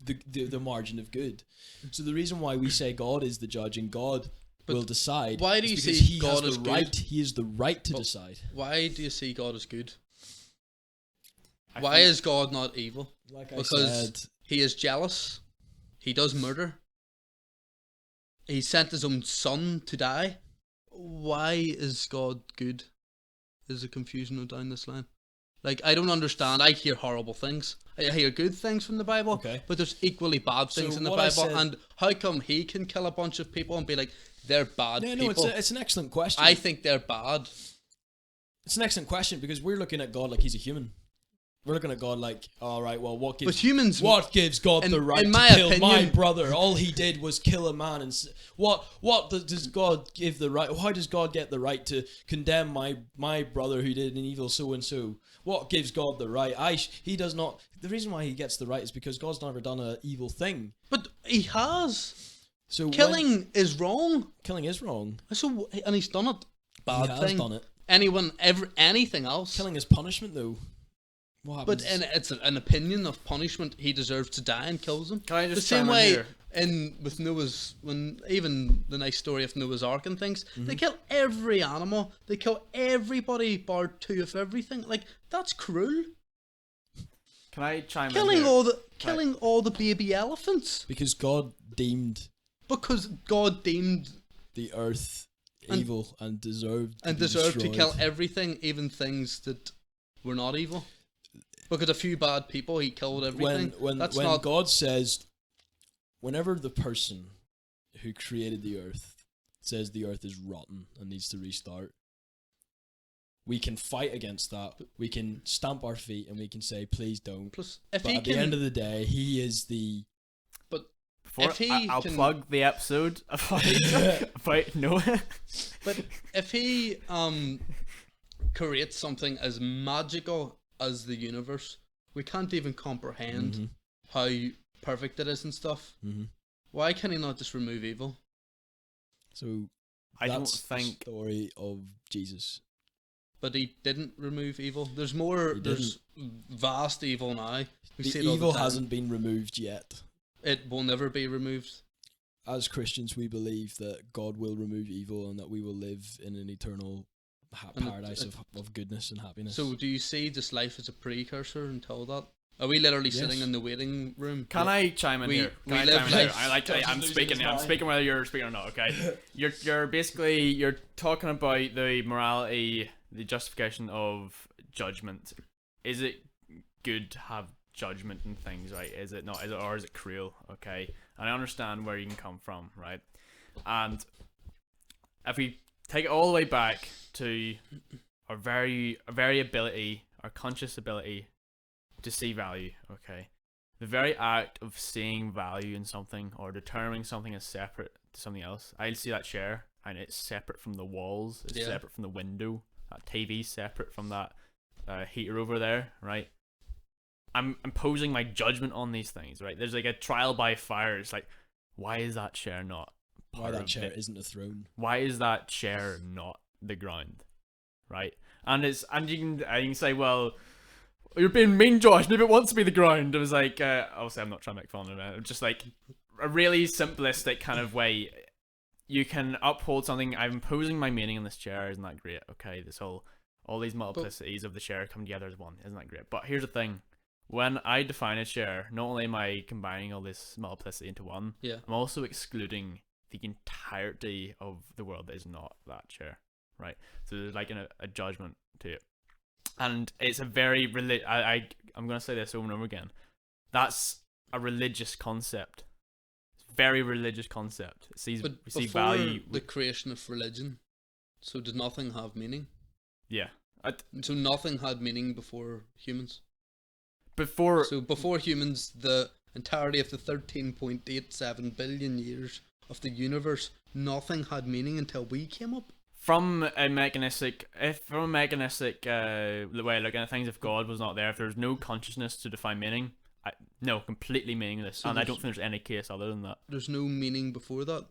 S1: the margin of good. So the reason why we say God is the judge and God will decide.
S2: why do
S1: is
S2: you
S1: because
S2: see
S1: he
S2: God
S1: has
S2: as
S1: the
S2: good?
S1: right? He has the right to
S2: But
S1: decide.
S2: Why do you see God as good?
S3: I
S2: Why
S3: think-
S2: is God not evil?
S1: Like I
S2: Because
S1: said,
S2: he is jealous. He does murder. He sent his own son to die. Why is God good? Is a confusion down this line. Like, I don't understand. I hear horrible things. I hear good things from the Bible,
S1: Okay.
S2: but there's equally bad things
S1: So
S2: in the
S1: what I
S2: Bible.
S1: said-
S2: And how come he can kill a bunch of people and be like, they're bad
S1: no,
S2: people?
S1: it's an excellent question.
S2: I think they're bad.
S1: It's an excellent question because we're looking at God like he's a human. We're looking at God like, all right, well, what
S2: But
S1: gives
S2: humans,
S1: God
S2: in-
S1: the right
S2: in
S1: to
S2: my
S1: kill my
S2: opinion-
S1: brother? All he did was kill a man. And what does God give the right? How does God get the right to condemn my brother who did an evil so and so? What gives God the right? He does not. The reason why he gets the right is because God's never done an evil thing.
S2: but he has.
S1: So
S2: Killing is wrong.
S1: killing is wrong.
S2: So, and he's done it. Bad
S1: He has
S2: thing.
S1: done it.
S2: Anything else.
S1: Killing is punishment, though. What
S2: But
S1: happens?
S2: it's an opinion of punishment. He deserves to die and kills him.
S3: Can I
S2: The
S3: just
S2: same
S3: chime in
S2: way
S3: here?
S2: with Noah's, when even the nice story of Noah's Ark and things, they kill every animal. They kill everybody bar two of everything. Like, that's cruel.
S3: Can I chime in
S2: Killing
S3: here?
S2: all the baby elephants
S1: because God deemed
S2: because God deemed
S1: the earth
S2: And-
S1: evil and deserved
S2: and
S1: be
S2: deserved to kill
S1: destroyed.
S2: everything, even things that were not evil. Because a few bad people, he killed everything.
S1: when
S2: That's
S1: when
S2: not.
S1: God says, whenever the person who created the earth says the earth is rotten and needs to restart, we can fight against that. We can stamp our feet and we can say, please don't.
S2: Plus, if
S1: But
S2: he
S1: at
S2: can,
S1: the end of the day, he is the
S3: Before
S2: if he
S3: I'll
S2: can-
S3: plug the episode about Noah.
S2: but if he creates something as magical as the universe, we can't even comprehend
S1: Mhm.
S2: how perfect it is and stuff.
S1: Mhm.
S2: Why can he not just remove evil?
S1: So
S3: I don't
S1: that's
S3: think
S1: the story of Jesus.
S2: But he didn't remove evil. There's more.
S1: He
S2: There's vast evil now. We
S1: The
S2: see it all
S1: evil
S2: the time.
S1: hasn't been removed yet.
S2: It will never be removed.
S1: As Christians, we believe that God will remove evil and that we will live in an eternal
S2: And
S1: paradise of goodness and happiness.
S2: So do you see this life as a precursor until that? Are we literally sitting
S1: Yes.
S2: in the waiting room?
S3: Can I chime in
S2: We-
S3: here?
S2: we
S3: Can I
S2: live
S3: chime in here?
S2: life-
S3: I'm
S1: Losing
S3: speaking.
S1: his
S3: I'm
S1: mind.
S3: speaking whether you're speaking or not. Okay. You're basically you're talking about the morality, the justification of judgment. Is it good to have judgment and things? Right? Is it not? Is it, or is it cruel? Okay. And I understand where you can come from. Right. And if we take it all the way back to our very ability, our conscious ability to see value, okay? The very act of seeing value in something or determining something as separate to something else. I see that chair and it's separate from the walls, it's separate from the window, that TV's separate from that heater over there, right? I'm imposing my judgment on these things, right? There's like a trial by fire. It's like, why is that chair not
S1: why
S3: part
S1: that
S3: of
S1: chair
S3: it?
S1: isn't a throne.
S3: Why is that chair not the ground, right? And you can say, well, you're being mean, Josh. Maybe it wants to be the ground. It was like, obviously, I'm not trying to make fun of it. Just like a really simplistic kind of way. You can uphold something. I'm imposing my meaning on this chair. Isn't that great? Okay, all these multiplicities of the chair come together as one. Isn't that great? But here's the thing: when I define a chair, not only am I combining all this multiplicity into one, I'm also excluding the entirety of the world that is not that chair. Right? So there's like a judgment to it. And it's a very I'm going to say this over and over again. That's a religious concept. It's a very religious concept. It sees,
S2: But
S3: we see
S2: before
S3: value.
S2: the creation of religion, so did nothing have meaning?
S3: Yeah.
S2: So nothing had meaning before humans?
S3: Before
S2: So before humans, the entirety of the 13.87 billion years of the universe, nothing had meaning until we came up?
S3: from a mechanistic way of looking at things, if God was not there, if there's no consciousness to define meaning, no, completely meaningless.
S2: So
S3: and I don't think there's any case other than that.
S2: There's no meaning before that?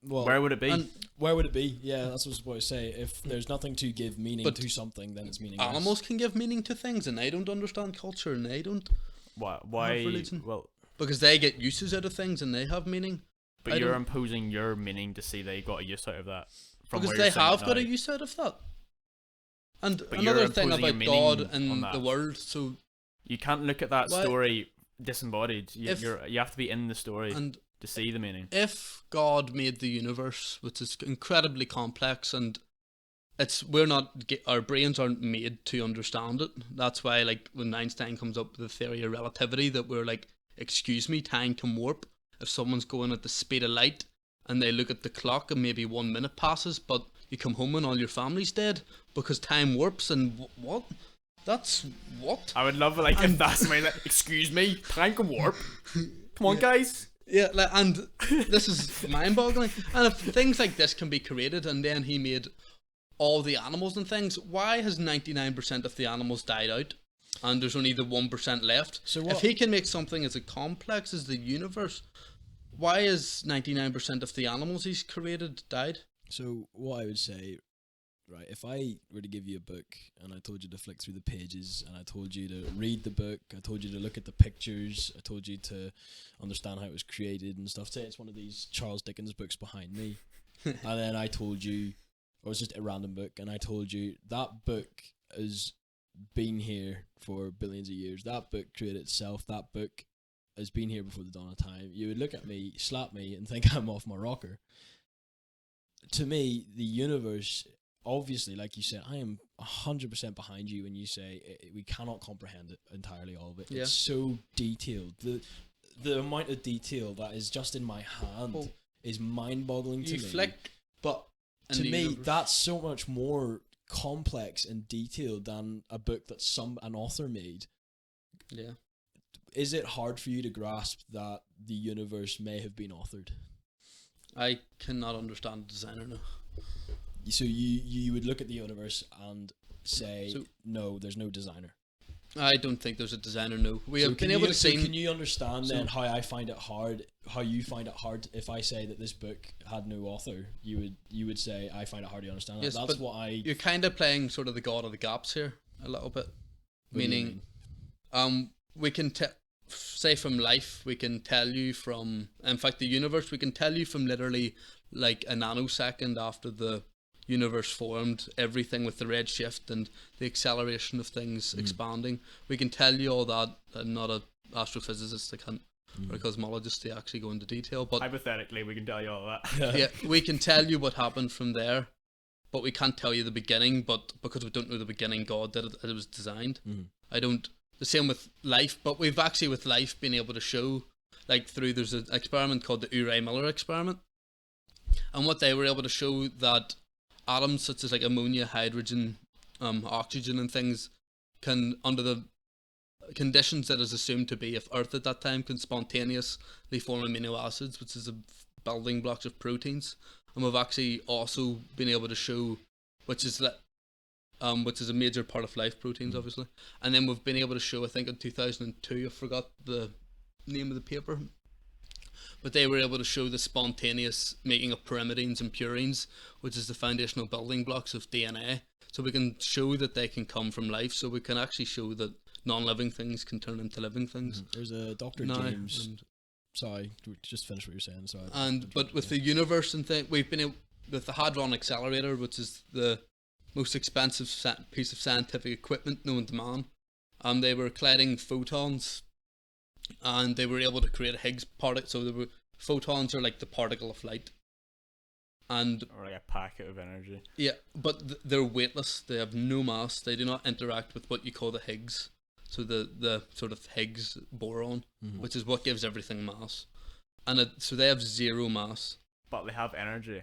S1: Well,
S3: Where would it be?
S2: And
S1: where would it be? Yeah, that's what I was about to say. If there's nothing to give meaning
S2: But
S1: to something, then it's meaningless.
S2: animals can give meaning to things, and they don't understand culture, and they don't,
S3: Why?
S2: religion.
S3: Well,
S2: because they get uses out of things, and they have meaning.
S3: but
S2: I
S3: you're
S2: don't-
S3: imposing your meaning to see they got a use out of that. From
S2: Because
S3: where
S2: they
S3: you're saying
S2: have
S3: it
S2: got a
S3: now.
S2: use out of that. And
S3: But you're
S2: another thing
S3: imposing your
S2: about
S3: meaning
S2: God
S3: on
S2: and
S3: that.
S2: the world, so
S3: You can't look at that
S2: Why-
S3: story disembodied. You,
S2: If-
S3: you have to be in the story
S2: and
S3: to see the meaning.
S2: if God made the universe, which is incredibly complex, and our brains aren't made to understand it. That's why, like, when Einstein comes up with the theory of relativity, that we're like, excuse me, time can warp. If someone's going at the speed of light and they look at the clock and maybe 1 minute passes, but you come home and all your family's dead because time warps, and what? That's what?
S3: I would love it, like, if that's my excuse me, time can warp. Come on, guys.
S2: Yeah, and this is mind-boggling. And if things like this can be created, and then he made all the animals and things, why has 99% of the animals died out, and there's only the 1% left?
S1: So
S2: If
S1: what-
S2: he can make something as complex as the universe, why is 99% of the animals he's created died?
S1: So what I would say, right, if I were to give you a book and I told you to flick through the pages and I told you to read the book, I told you to look at the pictures, I told you to understand how it was created and stuff, say it's one of these Charles Dickens books behind me, and then I told you, or it's just a random book, and I told you that book has been here for billions of years, that book created itself, that book has been here before the dawn of time, you would look at me, slap me, and think I'm off my rocker. To me, the universe, obviously, like you said, I am 100% behind you when you say we cannot comprehend it entirely, all of it.
S2: Yeah.
S1: It's so detailed. The amount of detail that is just in my hand
S2: Well,
S1: is mind-boggling to
S2: You
S1: me.
S2: flick,
S1: But
S2: in
S1: to
S2: the
S1: me,
S2: universe.
S1: that's so much more complex and detailed than a book that an author made.
S2: yeah.
S1: Is it hard for you to grasp that the universe may have been authored?
S2: I cannot understand the designer now.
S1: So you would look at the universe and say,
S2: So-
S1: no, there's no designer.
S2: I don't think there's a designer. No, we
S1: So
S2: have been
S1: can
S2: able
S1: you-
S2: to
S1: so
S2: see.
S1: can you understand
S2: so-
S1: then how I find it hard, how you find it hard? If I say that this book had no author, you would say I find it hard to understand.
S2: Yes,
S1: That's
S2: but
S1: what I.
S2: You're kind of playing sort of the god of the gaps here a little bit,
S1: What do you
S2: meaning, we can say from life, we can tell you from, in fact, the universe, we can tell you from literally like a nanosecond after the universe formed, everything with the red shift and the acceleration of things expanding. We can tell you all that. I'm not an astrophysicist, I can't, or a cosmologist to actually go into detail, but
S3: Hypothetically, we can tell you all that.
S2: yeah, we can tell you what happened from there, but we can't tell you the beginning. But because we don't know the beginning, God did it. It was designed. I don't. The same with life, but we've actually with life been able to show, like there's an experiment called the Uri Miller Experiment, and what they were able to show that atoms such as like ammonia, hydrogen, oxygen, and things can, under the conditions that is assumed to be of Earth at that time, can spontaneously form amino acids, which is the building blocks of proteins. And we've actually also been able to show, which is a major part of life, proteins obviously. And then we've been able to show, I think in 2002, I forgot the name of the paper, but they were able to show the spontaneous making of pyrimidines and purines, which is the foundational building blocks of DNA. So we can show that they can come from life, so we can actually show that non-living things can turn into living things.
S1: There's a Dr. James. Sorry, just finish what you're saying. Sorry.
S2: But with the universe and thing, we've been able, with the Hadron Accelerator, which is the most expensive piece of scientific equipment known to man, they were colliding photons, and they were able to create a Higgs particle. So photons are like the particle of light, and
S3: Or like a packet of energy.
S2: yeah, but they're weightless. They have no mass. They do not interact with what you call the Higgs. So the sort of Higgs boron, which is what gives everything mass, and so they have zero mass.
S3: But they have energy.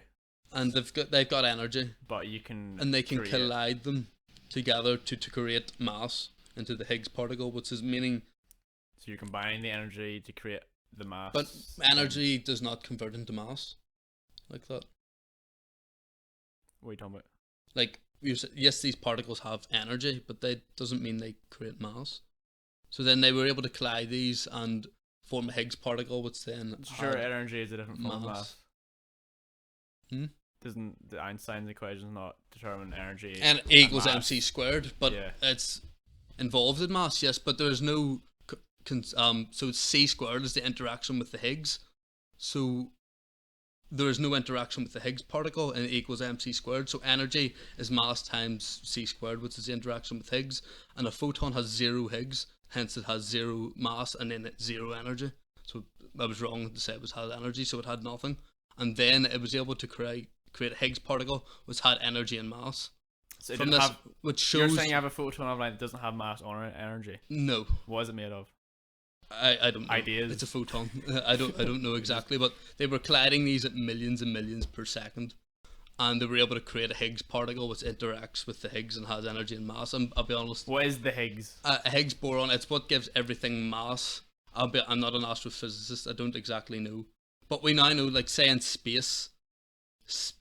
S2: And they've got energy,
S3: But you can.
S2: and they can
S3: create-
S2: collide them together to create mass into the Higgs particle, which is meaning.
S3: So you're combining the energy to create the mass.
S2: But energy does not convert into mass, like that.
S3: What are you talking about?
S2: Like yes, these particles have energy, but that doesn't mean they create mass. So then they were able to collide these and form a Higgs particle, which then
S3: Sure,
S2: had
S3: energy is a different form of mass.
S2: mass.
S3: Doesn't the Einstein's equations not determine energy?
S2: And E equals
S3: mass?
S2: mc squared, but
S3: Yeah.
S2: it's involved in mass, yes, but there's no so c squared is the interaction with the Higgs, so there is no interaction with the Higgs particle, and E equals mc squared. So energy is mass times c squared, which is the interaction with Higgs, and a photon has zero Higgs, hence it has zero mass and then it's zero energy. So I was wrong to say it had energy, so it had nothing, and then it was able to create a Higgs particle which had energy and mass.
S3: So it
S2: From
S3: didn't
S2: this,
S3: have.
S2: which
S3: You're
S2: shows
S3: saying you have a photon of light that doesn't have mass or energy.
S2: no.
S3: What is it made of?
S2: I don't know.
S3: Ideas.
S2: It's a photon. I don't know exactly, but they were colliding these at millions and millions per second, and they were able to create a Higgs particle which interacts with the Higgs and has energy and mass. And I'll be honest,
S3: What is the Higgs?
S2: a Higgs boron, it's what gives everything mass. I'm not an astrophysicist. I don't exactly know, but we now know, like say in space,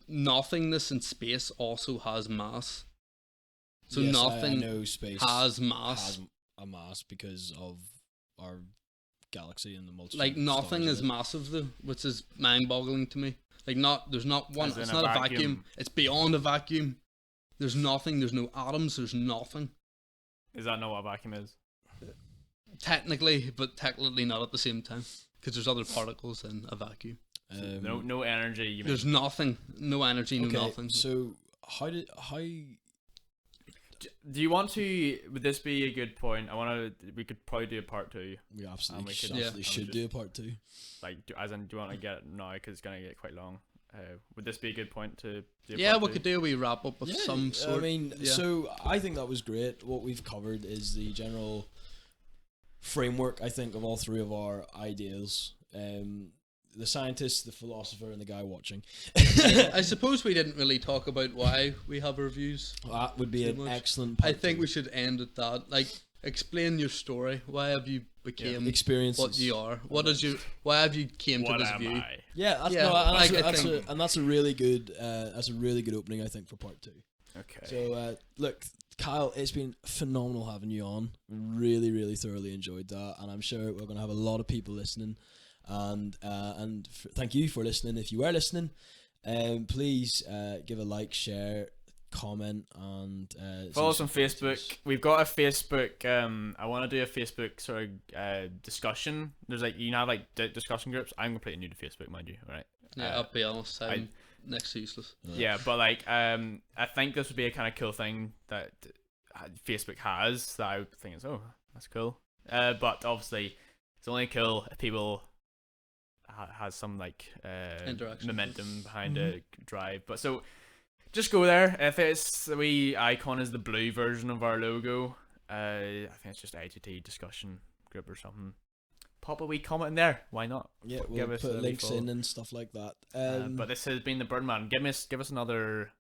S2: nothingness in space also has mass. So
S1: Yes,
S2: nothing
S1: I know space
S2: has mass.
S1: has a mass because of our galaxy and the multitude.
S2: Like
S1: of
S2: nothing
S1: stars
S2: is
S1: in it.
S2: massive though, which is mind-boggling to me. Like there's not one.
S3: As in
S2: It's
S3: a
S2: not a
S3: vacuum.
S2: vacuum. It's beyond a vacuum. There's nothing. There's no atoms. There's nothing.
S3: Is that not what a vacuum is?
S2: Technically, but technically not at the same time, because there's other particles in a vacuum.
S3: No energy. You mean?
S2: There's nothing. No energy. No
S1: okay,
S2: nothing.
S1: So how
S3: Do you want to? Would this be a good point? We could probably do a part 2.
S1: we absolutely
S3: we
S1: should,
S3: could-
S1: absolutely
S3: yeah.
S1: should do a part 2.
S3: Like, as in, do you want to get it now? Because it's gonna get quite long. Would this be a good point to do? A
S2: Yeah,
S3: part
S2: we
S3: 2?
S2: could do a wee wrap up of some sort.
S1: I mean,
S2: yeah.
S1: so I think that was great. What we've covered is the general framework, I think, of all three of our ideas. The scientist, the philosopher, and the guy watching.
S2: I suppose we didn't really talk about why we have reviews.
S1: That would be
S2: Too
S1: an
S2: much.
S1: excellent part
S2: I think
S1: 2.
S2: we should end at that. Like, explain your story. Why have you became
S1: experiences.
S2: what you are? What is your? Why have you came
S3: What
S2: to this
S3: am
S2: view?
S3: I?
S1: Yeah, that's,
S2: Yeah,
S1: no, and
S2: like,
S1: that's,
S2: I
S1: that's
S2: think-
S1: and that's a really good opening, I think, for part 2.
S3: Okay.
S1: So look, Kyle, it's been phenomenal having you on. Really, really thoroughly enjoyed that, and I'm sure we're going to have a lot of people listening. And thank you for listening. If you were listening, please give a like, share, comment, and
S3: Follow us on Facebook. We've got a Facebook. I want to do a Facebook sort of discussion. There's like you can have like discussion groups. I'm completely new to Facebook, mind you. Right?
S2: Yeah, I'll be honest. I'm next to useless.
S3: Yeah, but like, I think this would be a kind of cool thing that Facebook has. That I would think is, oh, that's cool. But obviously, it's only cool if people has some like
S2: Interaction.
S3: momentum behind it, drive. But so, just go there. If it's the wee icon is the blue version of our logo, I think it's just ATT discussion group or something. Pop a wee comment in there. Why not?
S1: Yeah, we'll put links in and stuff like that.
S3: But this has been the Birdman. Give us another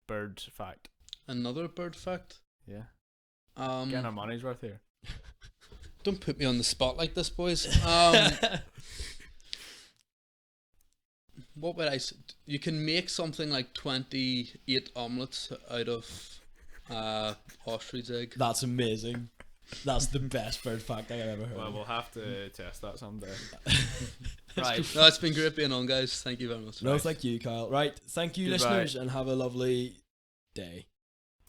S3: bird fact.
S2: Another bird fact.
S3: Yeah. Getting our money's worth here.
S2: Don't put me on the spot like this, boys. What would I say? You can make something like 28 omelets out of ostrich egg.
S1: That's amazing. That's the best bird fact I've ever heard.
S3: Well, we'll have to test that someday. Right.
S2: No, it's been great being on, guys. Thank you very much.
S1: No, thank you, Kyle. Right, thank you,
S3: Goodbye.
S1: listeners, and have a lovely day.